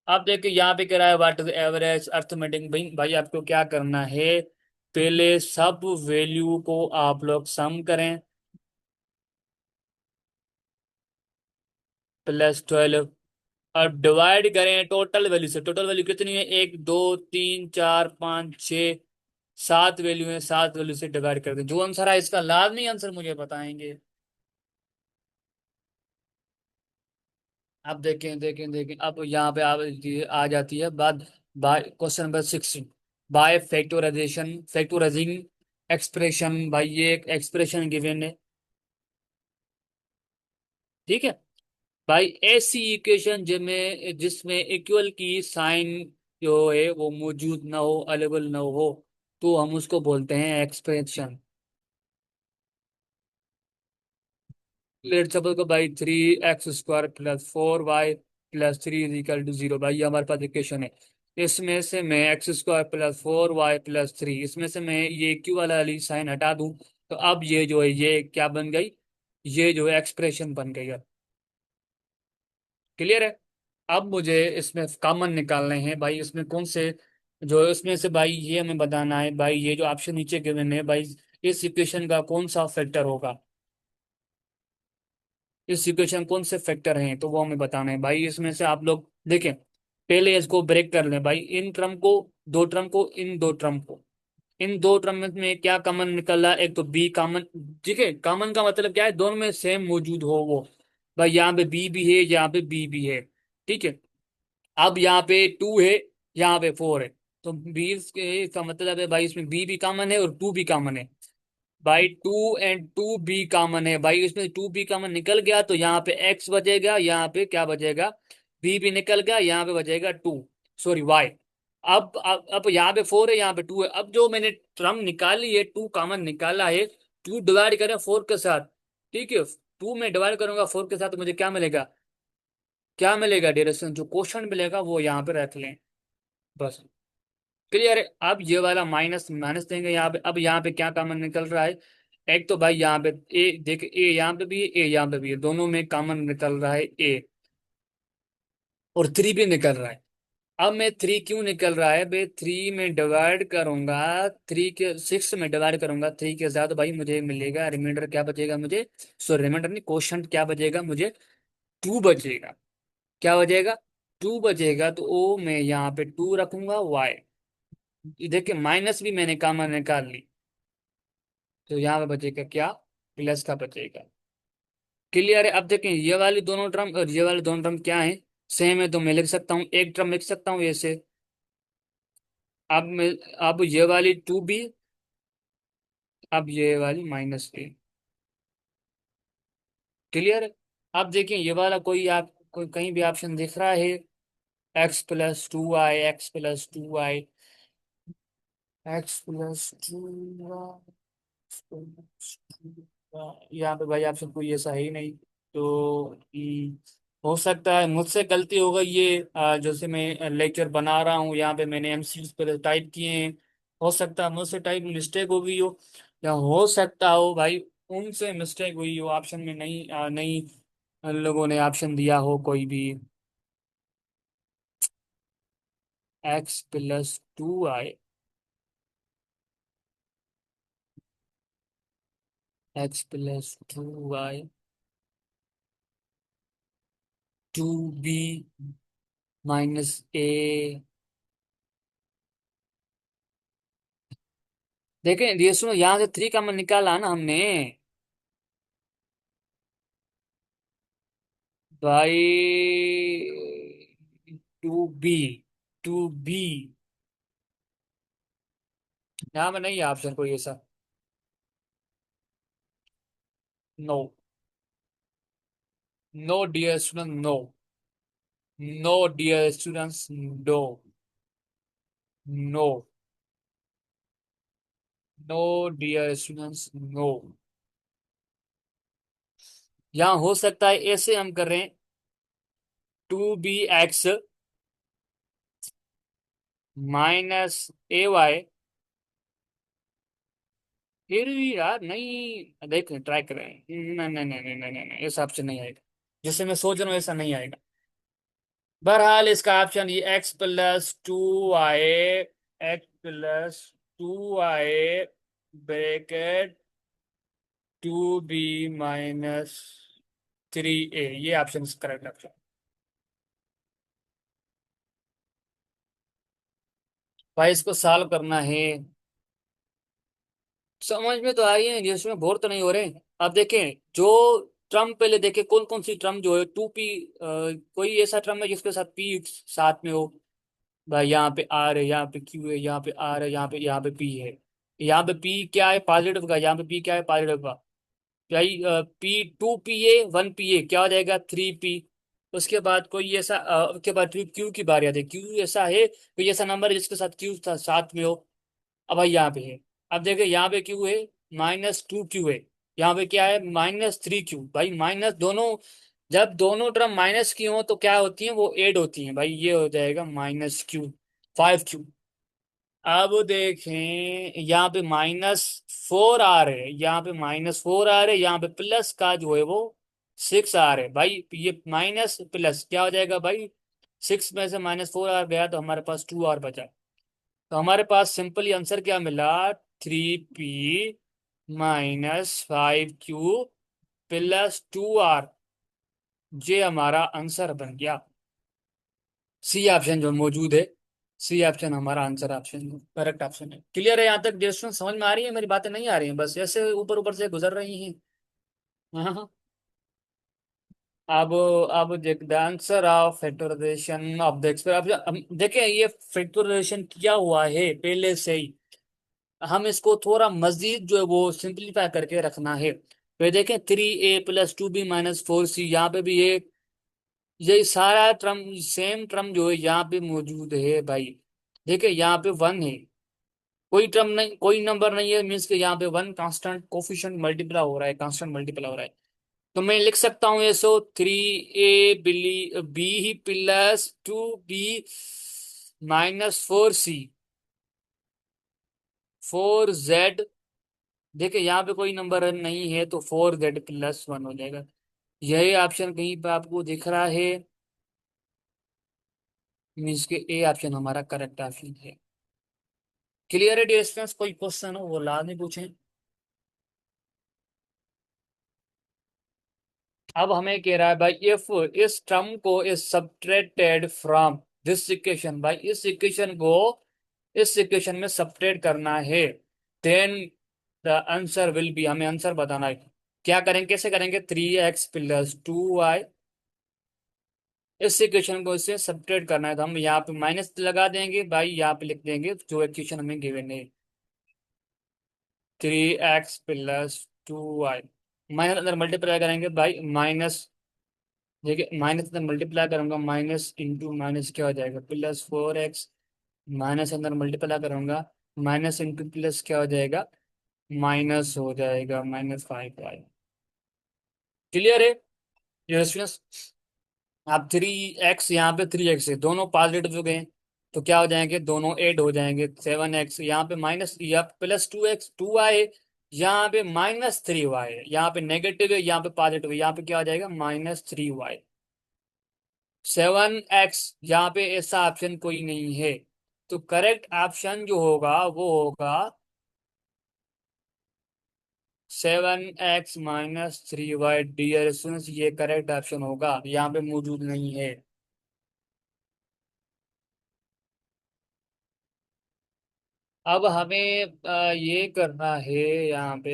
आप देखिए यहाँ पे कह रहा है व्हाट इज एवरेज अर्थमेटिक। भाई भाई आपको क्या करना है, पहले सब वैल्यू को आप लोग सम करें, +12, और डिवाइड करें टोटल वैल्यू से। टोटल वैल्यू कितनी है, 1 2 3 4 5 6 7 वैल्यू है, 7 वैल्यू से डिवाइड कर दें। जो आंसर है इसका लाजमी आंसर मुझे बताएंगे। अब देखें देखें देखें, अब यहाँ पे आ जाती है बात, by question number 16, by factorisation factorising expression. भाई ये एक एक्सप्रेशन गिवन है। ठीक है भाई, ऐसी इक्वेशन जिसमें जिसमें इक्वल की साइन जो है वो मौजूद ना हो, अवेलेबल ना हो, तो हम उसको बोलते हैं एक्सप्रेशन। लेट सपोज को भाई 3x² + 4y + 3 = 0, भाई ये हमारे पास इक्वेशन है। इसमें से मैं x² + 4y + 3, इसमें से मैं ये क्यू वाली साइन हटा दूं, तो अब ये जो है ये क्या बन गई, ये जो है एक्सप्रेशन बन गई है। क्लियर है। अब मुझे इसमें कॉमन निकालने हैं भाई, इसमें कौन से, जो इसमें से भाई ये हमें बताना है भाई, ये जो ऑप्शन नीचे गिवन है भाई, इस इक्वेशन का कौन सा फैक्टर होगा, इस इक्वेशन कौन से फैक्टर हैं, तो वो हमें बताना है भाई। इसमें से आप लोग देखें, पहले इसको ब्रेक कर लें भाई, इन टर्म को, दो टर्म को, इन दो टर्म को, इन दो टर्म में क्या कॉमन निकल रहा है, एक तो बी कॉमन। ठीक है, कॉमन का मतलब क्या है, दोनों में सेम मौजूद हो वो। भाई यहाँ पे बी भी है, यहाँ पे बी भी है। ठीक है, अब यहाँ पे 2 है, यहाँ पे 4 है, तो बी के का मतलब है भाई इसमें बी भी कॉमन है और 2 भी कॉमन है। भाई 2 और 2 भी कॉमन है भाई, इसमें 2 भी कॉमन निकल गया, तो यहाँ पे एक्स बचेगा, यहाँ पे क्या बचेगा, बी भी निकल गया, यहाँ पे बचेगा 2, सॉरी वाई। अब यहाँ पे 4 है, यहाँ पे 2 है। अब जो मैंने टर्म निकाली है, 2 कॉमन निकाला है, 2 डिवाइड करें 4 के साथ। ठीक है, 2 में डिवाइड करूंगा 4 के साथ, तो मुझे क्या मिलेगा, क्या मिलेगा डिरेक्शन, जो क्वेश्चन मिलेगा वो यहाँ पे रख लें। बस क्लियर है। अब ये वाला माइनस माइनस देंगे यहाँ पे। अब यहाँ पे क्या कॉमन निकल रहा है? एक तो भाई यहाँ पे ए देख, ए यहाँ पे भी है, ए यहाँ पे भी है, दोनों में कॉमन निकल रहा है ए, और थ्री भी निकल रहा है। अब मैं थ्री क्यों निकल रहा है भाई, थ्री में डिवाइड करूंगा, थ्री के सिक्स में डिवाइड करूंगा थ्री के साथ, भाई मुझे मिलेगा रिमाइंडर क्या बचेगा मुझे, सॉरी रिमाइंडर नहीं, क्वोशंट क्या बचेगा मुझे, टू बचेगा। क्या बचेगा? टू बचेगा। तो ओ मैं यहाँ पे टू रखूंगा, वाई देखिए माइनस भी मैंने कॉमन निकाल ली, तो यहाँ पे बचेगा क्या, प्लस का बचेगा। क्लियर है। अब देखें ये वाली दोनों टर्म और ये वाली दोनों टर्म क्या है, सेम है, तो मैं लिख सकता हूँ एक टर्म लिख सकता हूँ ऐसे। अब मैं, अब ये वाली टू भी, अब ये वाली माइनस थ्री। क्लियर है। अब देखिए ये वाला कोई आप कोई कहीं भी ऑप्शन दिख रहा है, x plus two I, X plus two I, X plus to यहाँ पे भाई ऑप्शन कोई ऐसा है ही नहीं। तो हो सकता है मुझसे गलती हो गई ये, जैसे मैं लेक्चर बना रहा हूँ यहाँ पे मैंने एमसीक्यूज पर टाइप किए हैं, हो सकता है मुझसे टाइप मिस्टेक हो गई हो, या हो सकता हो भाई उनसे मिस्टेक हुई हो, ऑप्शन में नहीं नहीं लोगों ने ऑप्शन दिया हो कोई भी। X plus two I, X plus two I, two B minus A. देखें ये सुनो, यहाँ से थ्री कॉमन निकाला ना हमने भाई, टू बी, टू बी, यहाँ में नहीं है ऑप्शन कोई ऐसा। No, no dear student, no, no dear students, no, no, no dear students, no. यहाँ हो सकता है ऐसे हम कर रहे हैं, to be x minus a y, फिर भी यार नहीं, देख ट्राई करें, नहीं नहीं नहीं नहीं नहीं नहीं नहीं, इस ऑप्शन नहीं आएगा, जैसे मैं सोच रहा हूँ ऐसा नहीं आएगा। बहरहाल इसका ऑप्शन ये X plus two I, X plus two I bracket two B minus three A, ये ऑप्शन करेक्ट ऑप्शन। भाई इसको सॉल्व करना है, समझ में तो आ रही है, जिसमें बोर तो नहीं हो रहे। अब देखें जो ट्रम पहले देखे कौन कौन सी ट्रम जो है टू पी, कोई ऐसा ट्रम है जिसके साथ पी साथ में हो, भाई यहाँ पे आर है, यहाँ पे क्यू है, यहाँ पे आर है, यहाँ पे पी है। यहाँ पे पी क्या है, पॉजिटिव का, यहाँ पे पी क्या है, पॉजिटिव का। भाई p two p a one p a क्या हो जाएगा, थ्री पी। उसके बाद कोई ऐसा उसके बाद क्यू की बारी आती है, क्यू ऐसा है कोई ऐसा नंबर है जिसके साथ क्यू साथ में हो। अब भाई यहाँ पे है, अब देखिए यहाँ पे क्यू है, माइनस टू क्यू है, यहाँ पे क्या है माइनस थ्री क्यू। भाई माइनस दोनों, जब दोनों टर्म माइनस की हो तो क्या होती है, वो ऐड होती हैं भाई, ये हो जाएगा माइनस क्यू, फाइव क्यू। अब देखें यहाँ पे माइनस फोर आ रहे हैं, यहाँ पे माइनस फोर आ रहे हैं, यहाँ पे प्लस का जो है वो सिक्स आ रहे हैं भाई, ये माइनस प्लस क्या हो जाएगा भाई, सिक्स में से माइनस फोर आ गया तो हमारे पास टू और बचा। तो हमारे पास सिंपली आंसर क्या मिला, three p minus five q plus two r, ये हमारा आंसर बन गया। सी ऑप्शन जो मौजूद है, सी ऑप्शन हमारा आंसर ऑप्शन करेक्ट ऑप्शन है। क्लियर है यहाँ तक डिस्कशन समझ में आ रही है, मेरी बातें नहीं आ रही हैं, बस ऐसे ऊपर ऊपर से गुजर रही हैं। हाँ हाँ। अब देख the answer of factorisation of the expression, अब देखें ये फैक्टराइजेशन किया हुआ है पहले से ही, हम इसको थोड़ा मजीद जो है वो सिंप्लीफाई करके रखना है। फिर देखें three A plus two B minus four C, यहाँ पे भी ये सारा ट्रम सेम ट्रम जो है यहाँ पे मौजूद है भाई। देखिए यहाँ पे वन है, कोई ट्रम नहीं, कोई नंबर नहीं है, मीन्स के यहाँ पे वन कांस्टेंट कोफिशिएंट मल्टीप्लाई हो रहा है, कांस्टेंट मल्टीप्लाई हो रहा है। तो मैं लिख सकता हूँ ये, सो थ्री ए बिली B plus two B -4c 4z। देखिए यहाँ पे कोई नंबर नहीं है तो 4z+1 हो जाएगा। यही ऑप्शन कहीं पे आपको दिख रहा है, मीन्स के ए ऑप्शन हमारा करेक्ट ऑप्शन है। क्लियर है डिस्टेंस? कोई क्वेश्चन हो वो लास्ट में पूछें। अब हमें कह रहा है भाई, इफ इस टर्म को is subtracted from this equation, भाई इस इक्वेशन को इस इक्वेशन में सब्ट्रैक्ट करना है, then the answer will be, हमें आंसर बताना है। क्या करेंगे, कैसे करेंगे? 3x+2y, इस इक्वेशन को इससे सब्ट्रैक्ट करना है तो हम यहाँ पे माइनस लगा देंगे भाई, यहाँ पे लिख देंगे जो इक्वेशन हमें गिवन है, 3x+2y। माइनस अंदर मल्टीप्लाई करेंगे भाई, माइनस, देखिए माइनस अंदर मल्टीप्लाई करूंगा, माइनस इंटू माइनस क्या हो जाएगा, +4x। माइनस अंदर मल्टीप्लाई करूंगा, माइनस इंटू प्लस क्या हो जाएगा, माइनस हो जाएगा -5y। क्लियर है ये स्टूडेंट्स? आप 3x, यहाँ पे 3x है, दोनों पॉजिटिव हो गए तो क्या हो जाएंगे, दोनों ऐड हो जाएंगे। 7x यहाँ पे माइनस या +2x 2y, यहाँ पे -3y है, यहाँ पे नेगेटिव है, यहाँ पे पॉजिटिव है, यहाँ पे क्या हो जाएगा, -3y। 7x, यहाँ पे ऐसा ऑप्शन कोई नहीं है, तो करेक्ट ऑप्शन जो होगा वो होगा 7x-3y। डियर स्टूडेंट्स, ये करेक्ट ऑप्शन होगा, यहाँ पे मौजूद नहीं है। अब हमें ये करना है यहाँ पे,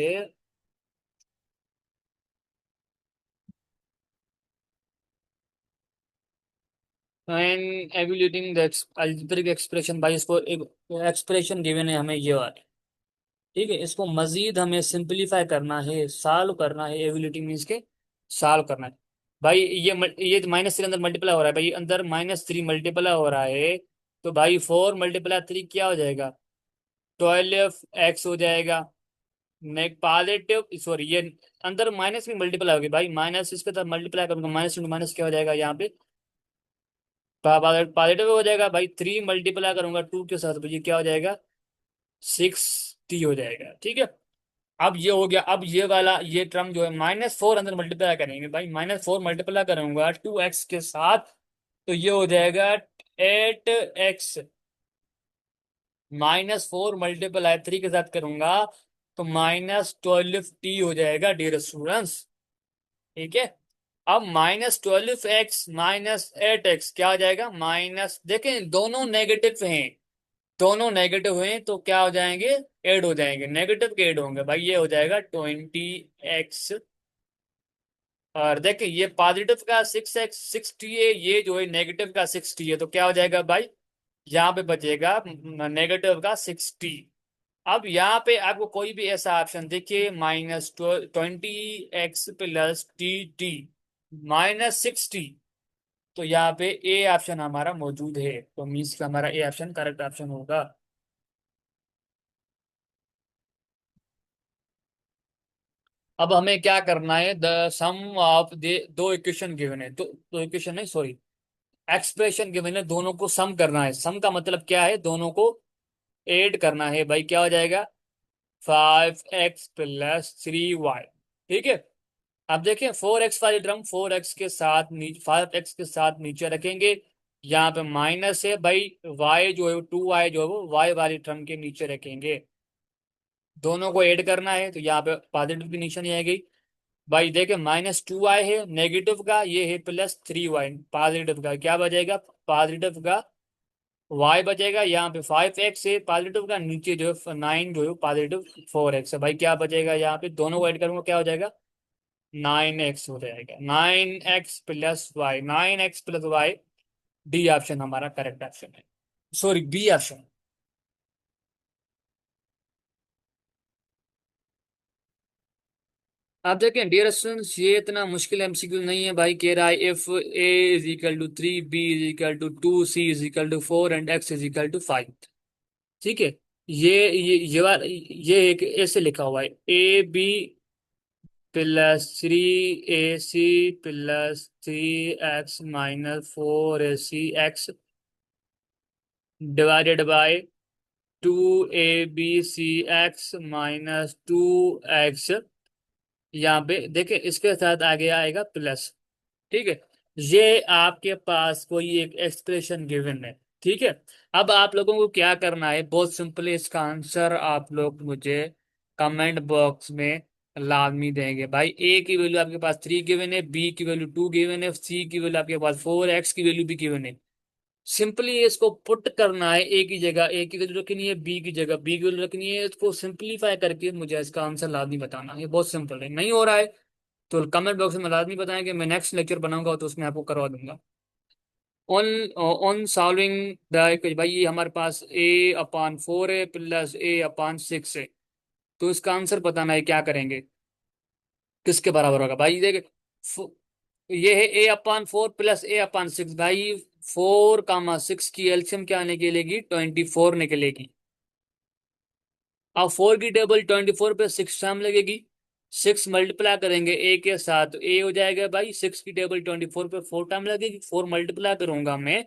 and evaluating the algebraic expression, भाई इसको एक एक्सप्रेशन गिवन है हमें ये वाला, ठीक है, इसको मजीद हमें सिंपलीफाई करना है, सॉल्व करना है। एवेल्यूटिंग मीन्स के सॉल्व करना है। भाई ये -3 अंदर मल्टीप्लाई हो रहा है, भाई अंदर -3 मल्टीप्लाई हो रहा है, तो भाई 4 × 3 क्या हो जाएगा, 12x हो जाएगा। नेक पॉजिटिव, सॉरी ये अंदर माइनस में मल्टीप्लाई होगी भाई, माइनस इसके साथ मल्टीप्लाई करूंगा, माइनस इंटू माइनस क्या हो जाएगा, यहाँ पे पॉजिटिव हो जाएगा भाई। 3 मल्टीप्लाई करूंगा 2 के साथ, तो ये क्या हो जाएगा, 60 हो जाएगा। ठीक है, अब ये हो गया। अब ये वाला ये टर्म जो है -4 अंदर मल्टीप्लाई करेंगे भाई, -4 मल्टीप्लाई करूंगा 2x के साथ, तो ये हो जाएगा 8x। -4 मल्टीप्लाई 3 के साथ करूंगा तो -12t हो जाएगा डियर स्टूडेंट्स। ठीक है, अब -12x -8x क्या हो जाएगा, माइनस, देखें दोनों नेगेटिव हैं, दोनों नेगेटिव हैं तो क्या हो जाएंगे, ऐड हो जाएंगे, नेगेटिव के ऐड होंगे भाई, ये हो जाएगा 20x। और देखिए ये पॉजिटिव का 6x 60 है, ये जो है नेगेटिव का 60 है, तो क्या हो जाएगा भाई, यहाँ पे बचेगा नेगेटिव का 60। अब यहाँ पे आपको कोई भी ऐसा ऑप्शन देखिए, -20x+tt -60, तो यहाँ पे ए ऑप्शन हमारा मौजूद है, तो मीन्स का हमारा ए ऑप्शन करेक्ट ऑप्शन होगा। अब हमें क्या करना है, द सम ऑफ द दो इक्वेशन गिवन है, दो इक्वेशन है, सॉरी एक्सप्रेशन गिवन है, दोनों को सम करना है। सम का मतलब क्या है, दोनों को ऐड करना है भाई, क्या हो जाएगा, 5x+3y। ठीक है, अब देखिए 4x वाली टर्म 4x के साथ 5x के साथ नीचे रखेंगे, यहाँ पे माइनस है भाई, y जो है 2y जो है वो y वाली टर्म के नीचे रखेंगे, दोनों को ऐड करना है, तो यहाँ पे पॉजिटिव की निशानी आएगी भाई। देखिए -2y है नेगेटिव का, ये है +3y पॉजिटिव का, क्या बचेगा, पॉजिटिव का y बचेगा, यहाँ पे 5x है पॉजिटिव का, नीचे जो है 9 जो है पॉजिटिव 4x है भाई, क्या बचेगा, यहाँ पे दोनों को ऐड करूंगा क्या हो जाएगा, 9x हो जाएगा, 9x+y, 9x+y। डी ऑप्शन हमारा करेक्ट ऑप्शन है, सॉरी बी ऑप्शन। आप देखें डियर स्टूडेंट्स, ये इतना मुश्किल एमसीक्यू नहीं है भाई, कह रहा है if a = 3, b = 2, c = 4 and x = 5। ठीक है, ये एक ऐसे लिखा हुआ है, ab+3ac+3x -4ac x divided by 2abcx - 2x। यहाँ पे देखिए इसके साथ आगे आएगा प्लस। ठीक है, ये आपके पास कोई एक एक्सप्रेशन गिवन है। ठीक है, अब आप लोगों को क्या करना है, बहुत सिंपल है, इसका आंसर आप लोग मुझे कमेंट बॉक्स में लाजमी देंगे। भाई ए की वैल्यू आपके पास 3 गिवन है, बी की वैल्यू 2 गिवन है, सी की वैल्यू आपके पास 4, एक्स की वैल्यू भी गिवन है। सिंपली इसको पुट करना है, ए की जगह ए की वैल्यू रखनी है, बी की जगह बी की वैल्यू रखनी है, इसको सिंपलीफाई करके मुझे इसका आंसर लाजमी बताना है। ये बहुत सिंपल है, नहीं हो रहा है तो कमेंट बॉक्स में लाजमी बताएं कि मैं नेक्स्ट लेक्चर बनाऊंगा तो उसमें आपको करवा दूंगा। ऑन ऑन सॉल्विंग द, भाई ये हमारे पास a/4 है प्लस a/6 है, तो इसका आंसर बताना है, क्या करेंगे, किसके बराबर होगा भाई। देख, ये है a/4 प्लस a/6। भाई 4, 6 की एलसीएम क्या निकलेगी, 24 निकलेगी। अब 4 की टेबल 24 पे 6 टाइम लगेगी, 6 मल्टीप्लाई करेंगे ए के साथ, ए हो जाएगा भाई, 6 की टेबल 24 पे 4 टाइम लगेगी, 4 मल्टीप्लाई करूंगा मैं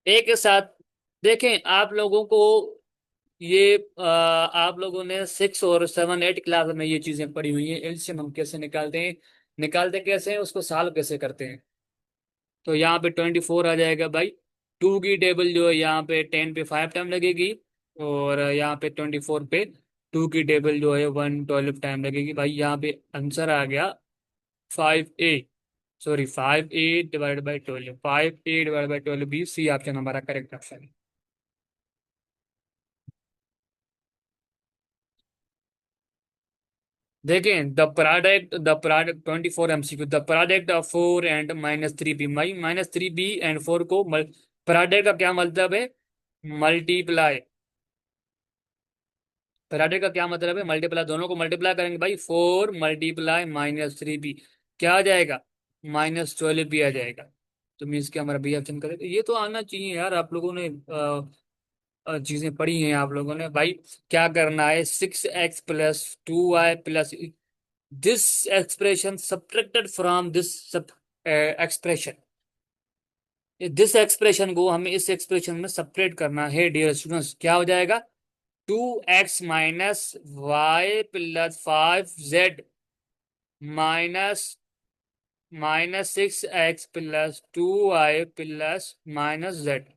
ए के साथ। देखें आप लोगों को ये आप लोगों ने 6 और 7, 8 क्लास में ये चीजें पढ़ी हुई हैं, एलसीएम हम कैसे निकालते हैं, निकालते कैसे हैं, उसको सॉल्व कैसे करते हैं। तो यहाँ पे 24 आ जाएगा भाई, 2 की टेबल जो है यहाँ पे 10 पे 5 टाइम लगेगी, और यहाँ पे 24 पे 2 की टेबल जो है 112 टाइम लगेगी। भाई यहाँ पे आंसर आ गया 5a, सॉरी 5a/12, 5a/12 भी सी ऑप्शन हमारा करेक्ट ऑप्शन है। देखें the product 24 MCQ, the product of 4 and -3b, my -3b and 4 को प्रोडक्ट का क्या मतलब है, मल्टीप्लाई। पराठे का क्या मतलब है, मल्टीप्लाई, दोनों को मल्टीप्लाई करेंगे भाई, 4 × -3b क्या आ जाएगा, -12 भी आ जाएगा। तो मीन्स कि हमारा बी ऑप्शन करें, ये तो आना चाहिए यार, आप लोगों ने चीजें पढ़ी हैं आप लोगों ने भाई। क्या करना है, 6x + 2y+ this expression subtracted from this expression, this expression को हमें इस एक्सप्रेशन में सेपरेट करना है डियर स्टूडेंट्स। क्या हो जाएगा, 2x - y + 5z -6x + 2y +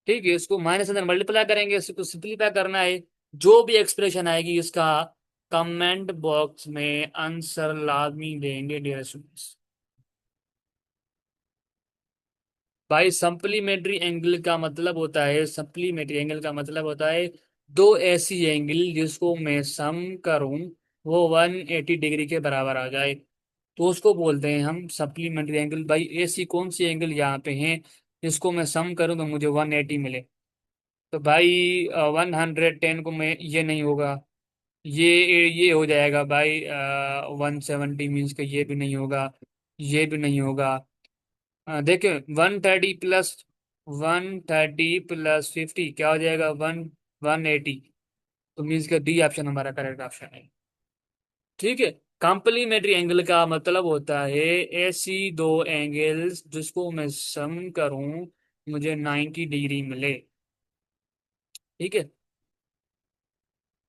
ठीक है, इसको माइनस अंदर मल्टीप्लाई करेंगे, इसको सिंपलीफाई करना है, जो भी एक्सप्रेशन आएगी इसका कमेंट बॉक्स में आंसर लाजमी देंगे डियर स्टूडेंट्स। भाई सप्लीमेंट्री एंगल का मतलब होता है, सप्लीमेंट्री एंगल का मतलब होता है दो ऐसी एंगल जिसको मैं सम करूं वो 180 डिग्री के बराबर आ जाए, तो उसको बोलते हैं हम सप्लीमेंट्री एंगल। भाई ऐसी कौन सी एंगल यहाँ पे है जिसको मैं सम करूं तो मुझे 180 मिले, तो भाई 110 को मैं, ये नहीं होगा, ये हो जाएगा भाई 170, मीन्स का ये भी नहीं होगा, ये भी नहीं होगा। देखिए 130 + 50 क्या हो जाएगा, 180, तो मीन्स का डी ऑप्शन हमारा करेक्ट ऑप्शन है। ठीक है, कॉम्प्लीमेंट्री एंगल का मतलब होता है ऐसी दो एंगल्स जिसको मैं सम करूं मुझे 90 डिग्री मिले। ठीक है,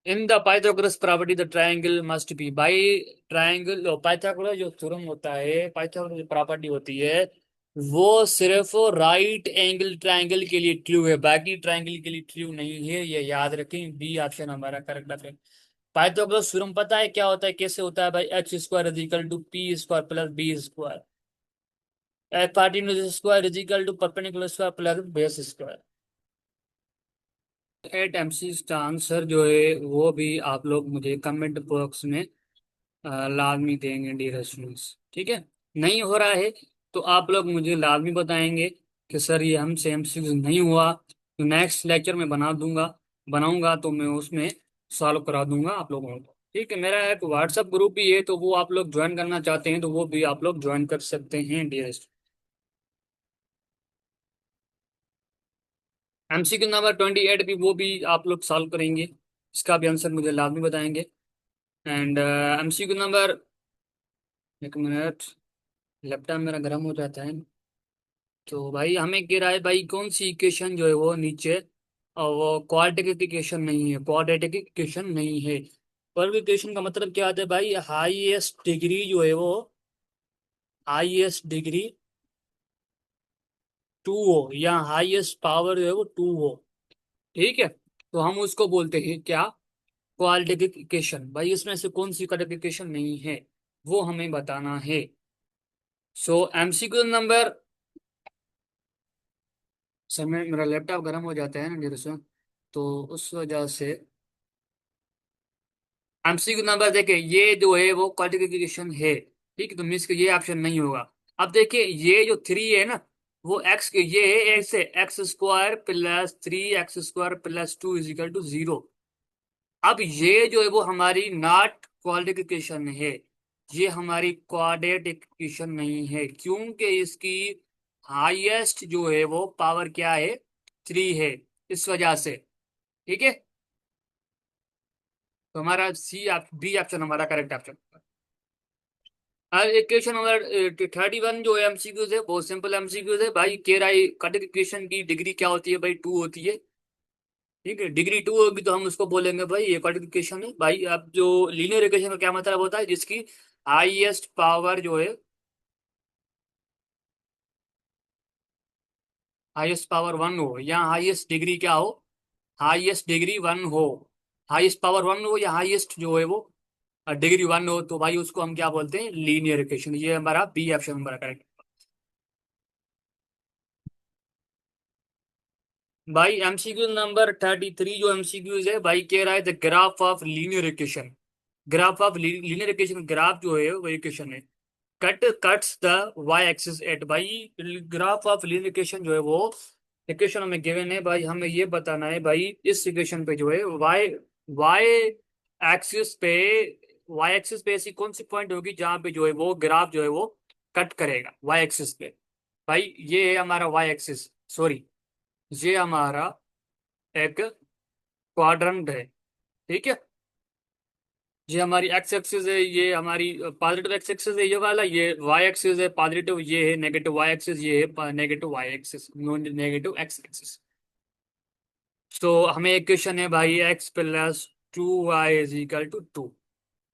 in the Pythagoras property the triangle must be, भाई ट्रायंगल पाइथागोरस जो थ्योरम होता है, पाइथागोरस जो प्रॉपर्टी होती है वो सिर्फ राइट एंगल ट्रायंगल के लिए ट्रू है, बाकी ट्रायंगल के लिए ट्रू नहीं है, ये याद रखें, बी ऑप्शन हमारा करेक्ट ऑप्शन। पाइथागोरस थ्योरम पता है क्या होता है, कैसे होता है भाई, h² = p² + b², hypotenuse square = perpendicular square plus base square. 8 MC का आंसर जो है वो भी आप लोग मुझे कमेंट बॉक्स में लाजमी देंगे डियर स्टूडेंट्स। ठीक है, नहीं हो रहा है तो आप लोग मुझे लाजमी बताएंगे कि सर ये हमसे MCQ नहीं हुआ, तो नेक्स्ट लेक्चर में बनाऊंगा तो मैं उसमें सॉल्व करा दूंगा आप लोगों को। ठीक है, मेरा एक व्हाट्सअप ग्रुप भी है, तो वो आप लोग ज्वाइन करना चाहते हैं तो वो भी आप लोग ज्वाइन कर सकते हैं डियर। MCQ नंबर 28 भी, वो भी आप लोग सॉल्व करेंगे, इसका भी आंसर मुझे लाजमी बताएंगे। एंड MCQ नंबर, एक मिनट, लैपटॉप मेरा गर्म हो जाता है। तो भाई हमें कह रहा है भाई कौन सी इक्वेशन जो है वो नीचे, और वो क्वाड्रेटिक इक्वेशन नहीं है, क्वाड्रेटिक इक्वेशन नहीं है। पर इक्वेशन का मतलब क्या आता है भाई, हाईएस्ट डिग्री जो है वो, हाईएस्ट डिग्री टू हो, या हाईएस्ट पावर जो है वो टू हो। ठीक है, तो हम उसको बोलते हैं क्या, क्वाड्रेटिक इक्वेशन। भाई इसमें से कौन सी क्वाड्रेटिक इक्वेशन नहीं है, वो हमें बताना है। सो एमसीक्यू नंबर, समय मेरा लैपटॉप गर्म हो जाता है ना देर से, तो उस वजह से एमसीक्यू नंबर देखिए, ये जो है वो क्वालिफिकेशन है। ठीक है, तो मीन्स के ये ऑप्शन नहीं होगा। अब देखिए ये जो थ्री है ना, वो एक्स के ये है, एक्स है, x square plus three x square plus two is equal to zero. अब ये जो है वो हमारी नॉट क्वालिफिकेशन है, ये हमारी क्वाड्रेटिक इक्वेशन नहीं है, क्योंकि इसकी हाईएस्ट जो है वो पावर क्या है, थ्री है, इस वजह से। ठीक है, तो हमारा सी आप बी ऑप्शन हमारा करेक्ट ऑप्शन। इक्वेशन नंबर 31 जो एमसीक्यूज है, बहुत सिंपल एमसीक्यूज है भाई। कह रहा है कटिक इक्वेशन की डिग्री क्या होती है भाई, टू होती है। ठीक है, डिग्री टू होगी तो हम उसको बोलेंगे भाई ये कटिक इक्वेशन है भाई। अब जो लीनियर इक्वेशन का क्या मतलब होता है, जिसकी हाईएस्ट पावर जो है, हाईएस्ट पावर वन हो, या हाईएस्ट डिग्री क्या हो, हाईएस्ट डिग्री वन हो, हाईएस्ट पावर वन हो, या हाईएस्ट जो है वो डिग्री वन हो, तो भाई उसको हम क्या बोलते हैं, लीनियर इक्वेशन। ये हमारा बी ऑप्शन हमारा करेक्ट। भाई एमसीक्यू नंबर 33 जो एमसीक्यूज है भाई, कह रहा है the graph of linear equation. Graph of linear equation, graph जो है वो इक्वेशन है, cut cuts the Y axis at. भाई ग्राफ ऑफ लीनियर इक्वेशन जो है वो इक्वेशन हमें गिवन है भाई, हमें ये बताना है भाई इस इक्वेशन पे जो है वाई, वाई एक्सिस पे, वाई एक्सिस पे ऐसी कौन सी पॉइंट होगी जहां पे जो है वो ग्राफ जो है वो कट करेगा वाई एक्सिस पे। भाई ये है हमारा वाई एक्सिस, सॉरी, ये हमारा एक क्वाड्रंट है। ठीक है, ये हमारी एक्स एक्सिस है, ये हमारी पॉजिटिव एक्स एक्सिस है, ये वाला ये वाई एक्सिस है पॉजिटिव, ये है नेगेटिव वाई एक्सिस, ये है negative Y axis, non negative X axis. तो हमें एक क्वेश्चन है भाई, X plus two Y is equal to two.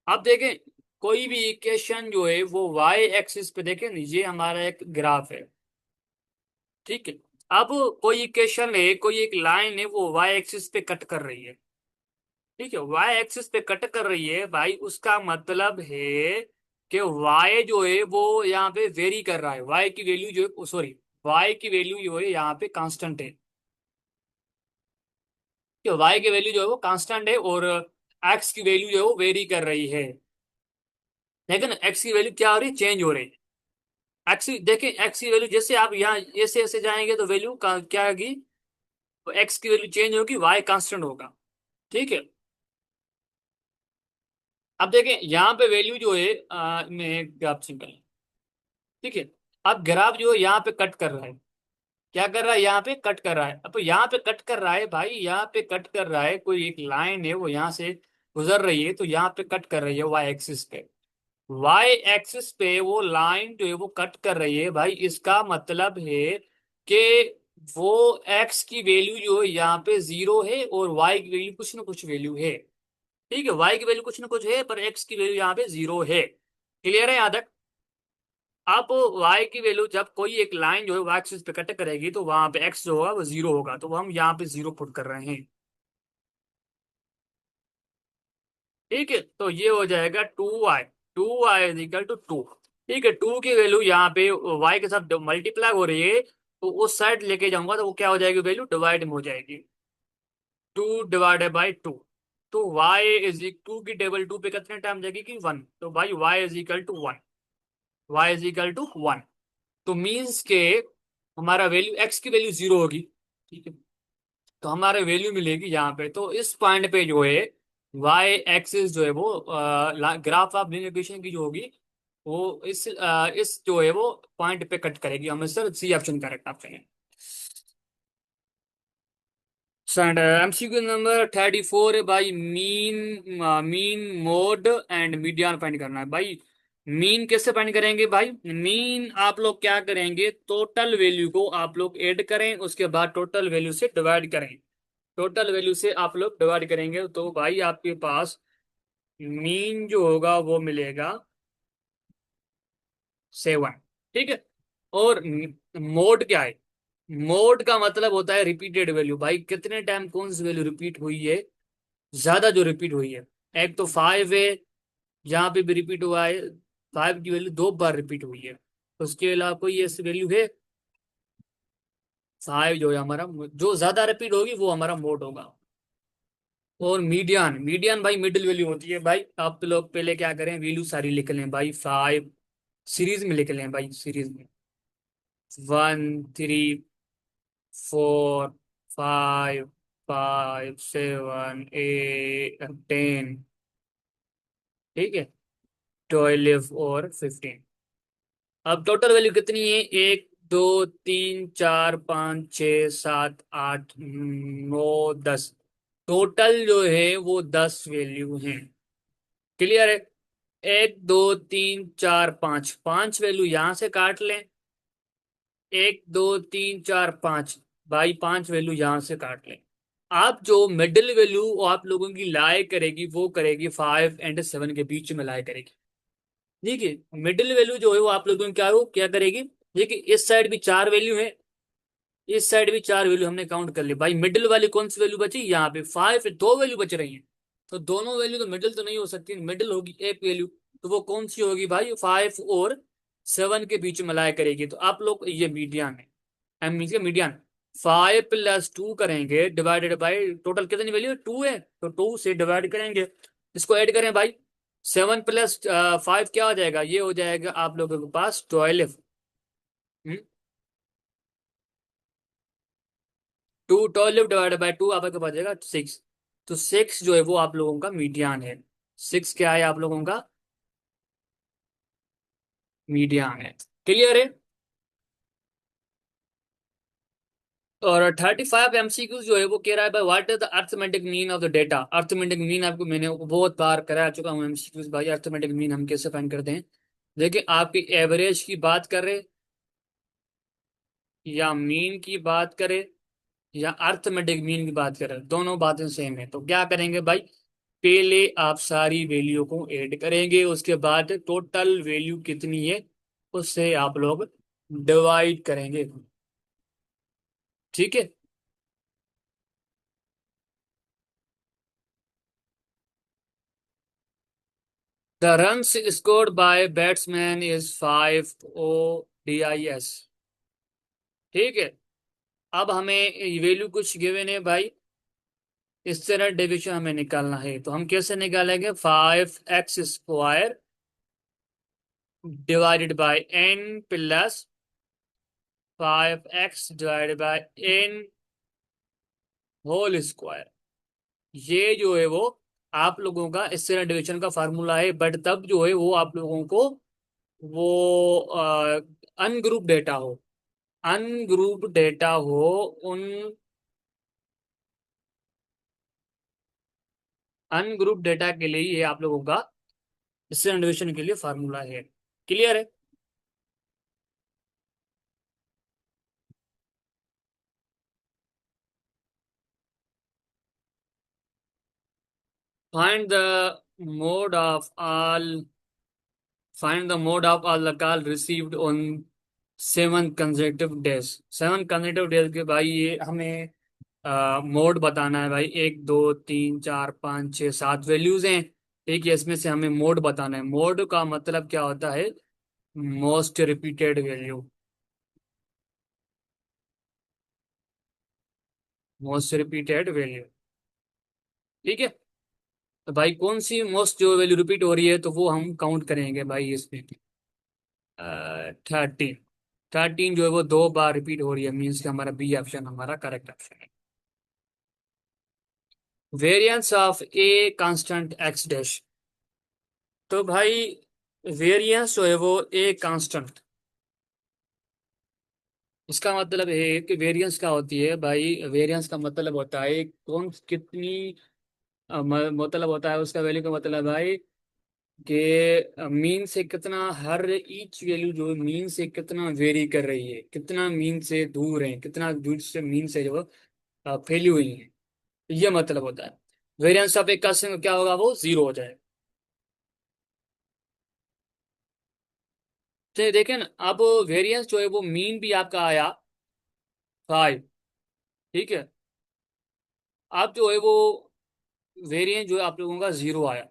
अब देखें, कोई भी इक्वेशन जो है वो वाई एक्सिस पे देखें ना, ये हमारा एक ग्राफ है। ठीक है, अब कोई इक्वेशन है, कोई एक लाइन है, वो वाई एक्सिस पे कट कर रही है। ठीक है, वाई एक्सिस पे कट कर रही है भाई, उसका मतलब है कि वाई जो है वो यहाँ पे वेरी कर रहा है, वाई की वैल्यू जो है, सॉरी, वाई की वैल्यू जो है यहाँ पे कांस्टेंट है। कि वाई की वैल्यू जो है वो कांस्टेंट है, और एक्स की वैल्यू जो है वो वेरी कर रही है। लेकिन एक्स की वैल्यू क्या हो रही है, चेंज हो रही है। एक्स देखें, एक्स की वैल्यू जैसे आप यहाँ ऐसे ऐसे जाएंगे तो वैल्यू क्या होगी, एक्स की वैल्यू चेंज होगी, वाई कांस्टेंट होगा। ठीक है, अब देखें यहाँ पे वैल्यू जो है मैं ग्राफ सिंपल, ठीक है, अब ग्राफ जो है यहाँ पे कट कर रहा है, क्या कर रहा है, यहाँ पे कट कर रहा है। अब यहाँ पे कट कर रहा है भाई, यहाँ पे कट कर रहा है, कोई एक लाइन है वो यहाँ से गुजर रही है, तो यहाँ पे कट कर रही है वाई एक्सिस पे। वाई एक्सिस पे वो लाइन जो है वो कट कर रही है भाई, इसका मतलब है कि वो एक्स की वैल्यू जो है यहाँ पे जीरो है, और वाई की वैल्यू कुछ ना कुछ वैल्यू है। ठीक है, वाई की वैल्यू कुछ ना कुछ है, पर एक्स की वैल्यू यहाँ पे जीरो है। क्लियर है यहाँ तक। अब y की वैल्यू जब कोई एक लाइन जो है वो एक्सिस पे कट करेगी, तो वहां पे x जो होगा वो जीरो होगा, तो वो हम यहाँ पे जीरो पुट कर रहे हैं। ठीक है, तो ये हो जाएगा two Y is equal to two. ठीक है, टू की वैल्यू यहाँ पे y के साथ मल्टीप्लाई हो रही है, तो उस साइड लेके जाऊंगा तो वो क्या हो जाएगी, वैल्यू डिवाइड में हो जाएगी, टू डिवाइडेड बाई टू। तो y इज टू की टेबल टू पे कितने टाइम जाएगी कि वन, तो भाई y is equal to one, y is equal to one. तो मीन्स के हमारा वैल्यू एक्स की वैल्यू जीरो होगी। ठीक है, तो हमारे वैल्यू मिलेगी यहाँ पे, तो इस पॉइंट पे जो है वाई एक्सिस जो है वो ग्राफ ऑफ लीनियर इक्वेशन की जो होगी वो इस जो है वो पॉइंट पे कट करेगी। हमें sir C option correct option है। सर एमसीक्यू नंबर 34 है भाई, mean, mean mode and median find करना है भाई। मीन कैसे फाइंड करेंगे भाई? मीन आप लोग क्या करेंगे, टोटल वैल्यू को आप लोग ऐड करें, उसके बाद टोटल वैल्यू से डिवाइड करें। टोटल वैल्यू से आप लोग डिवाइड करेंगे तो भाई आपके पास मीन जो होगा वो मिलेगा 7। ठीक है। और मोड क्या है? मोड का मतलब होता है रिपीटेड वैल्यू, भाई कितने टाइम कौन सी वैल्यू रिपीट हुई है, ज्यादा जो रिपीट हुई है। एक तो 5 है, यहाँ पे भी रिपीट हुआ है, 5 की वैल्यू 2 बार रिपीट हुई है। उसके अलावा कोई ऐसी वैल्यू है? 5 जो है हमारा, जो ज्यादा रिपीट होगी वो हमारा मोड होगा। और मीडियन, मीडियन भाई मिडिल वैल्यू होती है। भाई आप लोग पहले क्या करें, वैल्यू सारी लिख लें भाई, 5 सीरीज में लिख लें भाई, सीरीज में 1 3 4 5 5 7 8 10। ठीक है, 12 और 15। अब टोटल वैल्यू कितनी है? 1 2 3 4 5 6 7 8 9 10। टोटल जो है वो 10 वैल्यू हैं। क्लियर है? 1 2 3 4 5, 5 वैल्यू यहां से काट लें। 1 2 3 4 5, भाई 5 वैल्यू यहां से काट लें। आप जो मिडिल वैल्यू आप लोगों की लाई करेगी वो करेगी 5 और 7 के बीच में लाई करेगी। ठीक है, मिडिल वैल्यू जो है वो आप लोगों की क्या करेगी? देखिए इस साइड भी 4 वैल्यू है, इस साइड भी 4 वैल्यू हमने काउंट कर ली। भाई मिडिल वाली कौन सी वैल्यू बची? यहाँ पे 5, 2 वैल्यू बच रही है। तो दोनों वैल्यू तो मिडिल तो नहीं हो सकती, मिडिल होगी एक वैल्यू। तो वो कौन सी होगी भाई? 5 और 7 के बीच में लाया करेगी। तो आप लोग ये मीडियन है, एम मीन के मीडियन। 5 + 2 करेंगे डिवाइडेड बाई टोटल कितनी वैल्यू? 2 है, तो 2 से डिवाइड करेंगे। इसको ऐड करें भाई, 7 + 5 क्या हो जाएगा? ये हो जाएगा आप लोगों के पास 12। 2 12 डिवाइडेड बाई 2 आपके पास जाएगा 6। तो 6 जो है वो आप लोगों का मीडियन है। 6 क्या है आप लोगों का? मीडियन है। क्लियर है? और 35 MCQ जो है वो कह रहा है भाई what is the arithmetic mean of the data. Arithmetic mean आपको मैंने बहुत बार करा चुका हूँ MCQ भाई। अर्थमेटिक मीन हम कैसे फाइंड करते हैं? देखिए आपकी एवरेज की बात करें या मीन की बात करें या अर्थमेटिक मीन की बात करें, दोनों बातें सेम है। तो क्या करेंगे भाई, पहले आप सारी वैल्यू को ऐड करेंगे, उसके बाद टोटल वैल्यू कितनी है उससे आप लोग डिवाइड करेंगे। ठीक है। The runs scored by batsman is 5 ODIS। ठीक है। अब हमें वैल्यू कुछ गिवन है भाई, इस तरह डिविजन हमें निकालना है। तो हम कैसे निकालेंगे? 5x² divided by n + 5x divided by n whole square. ये जो है वो आप लोगों का स्टैंडर्ड डिवीजन का फार्मूला है। बट तब जो है वो आप लोगों को वो अनग्रुप डेटा हो, अनग्रुप डेटा हो उन अनग्रुप डेटा के लिए ये आप लोगों का स्टैंडर्ड डिवीजन के लिए फार्मूला है। क्लियर है? Find the mode of all find the mode of all the call received on 7 consecutive days. 7 consecutive days के भाई ये हमें मोड बताना है भाई। 1 2 3 4 5 6 7 वैल्यूज हैं। ठीक है, इसमें से हमें मोड बताना है। मोड का मतलब क्या होता है? Most repeated value. Most repeated value. ठीक है। तो भाई कौन सी मोस्ट जो वैल्यू रिपीट हो रही है तो वो हम काउंट करेंगे भाई इसमें। 13। 13 जो है वो 2 बार रिपीट हो रही है, मीन्स कि हमारा बी ऑप्शन हमारा करेक्ट ऑप्शन है। Variance of a constant x dash. तो भाई वेरिएंस जो है वो ए कांस्टेंट, इसका मतलब है कि वेरिएंस क्या होती है भाई? वेरिएंस का मतलब होता है कौन कितनी मतलब होता है उसका वैल्यू का मतलब भाई कि मीन से कितना, हर ईच वैल्यू जो मीन से कितना वेरी कर रही है, कितना मीन से दूर है, कितना दूर से मीन से जो फैली हुई है, ये मतलब होता है। वेरिएंस ऑफ एक का क्या होगा, वो जीरो हो जाएगा। तो देखें ना, अब वेरिएंस जो है वो मीन भी आपका आया 5, ठीक है। अब जो है वो वेरिएंस जो है आप लोगों का जीरो आया।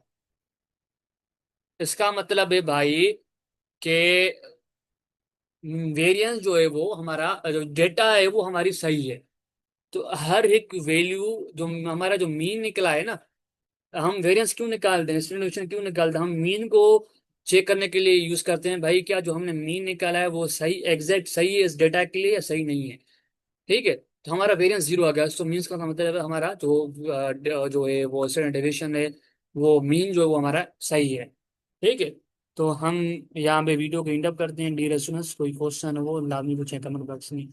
इसका मतलब है भाई कि वेरिएंस जो है वो हमारा, जो डेटा है वो हमारी सही है। तो हर एक वैल्यू, जो हमारा जो मीन निकला है ना, हम वेरिएंस क्यों निकालते हैं, स्टैंडर्ड क्यों निकालते हैं, हम मीन को चेक करने के लिए यूज करते हैं भाई, क्या जो हमने मीन निकाला है वो सही, एग्जैक्ट सही है इस डेटा के लिए या सही नहीं है। ठीक है, तो हमारा वेरिएंस जीरो आ गया, तो मीन्स का मतलब है हमारा जो जो है वो स्टैंडर्ड डेविएशन है, वो मीन जो है वो हमारा सही है। ठीक है, तो हम यहाँ पे वीडियो को इंड अप करते हैं। डियर स्टूडेंट्स, कोई क्वेश्चन हो लाजमी पूछें कमेंट बॉक्स में।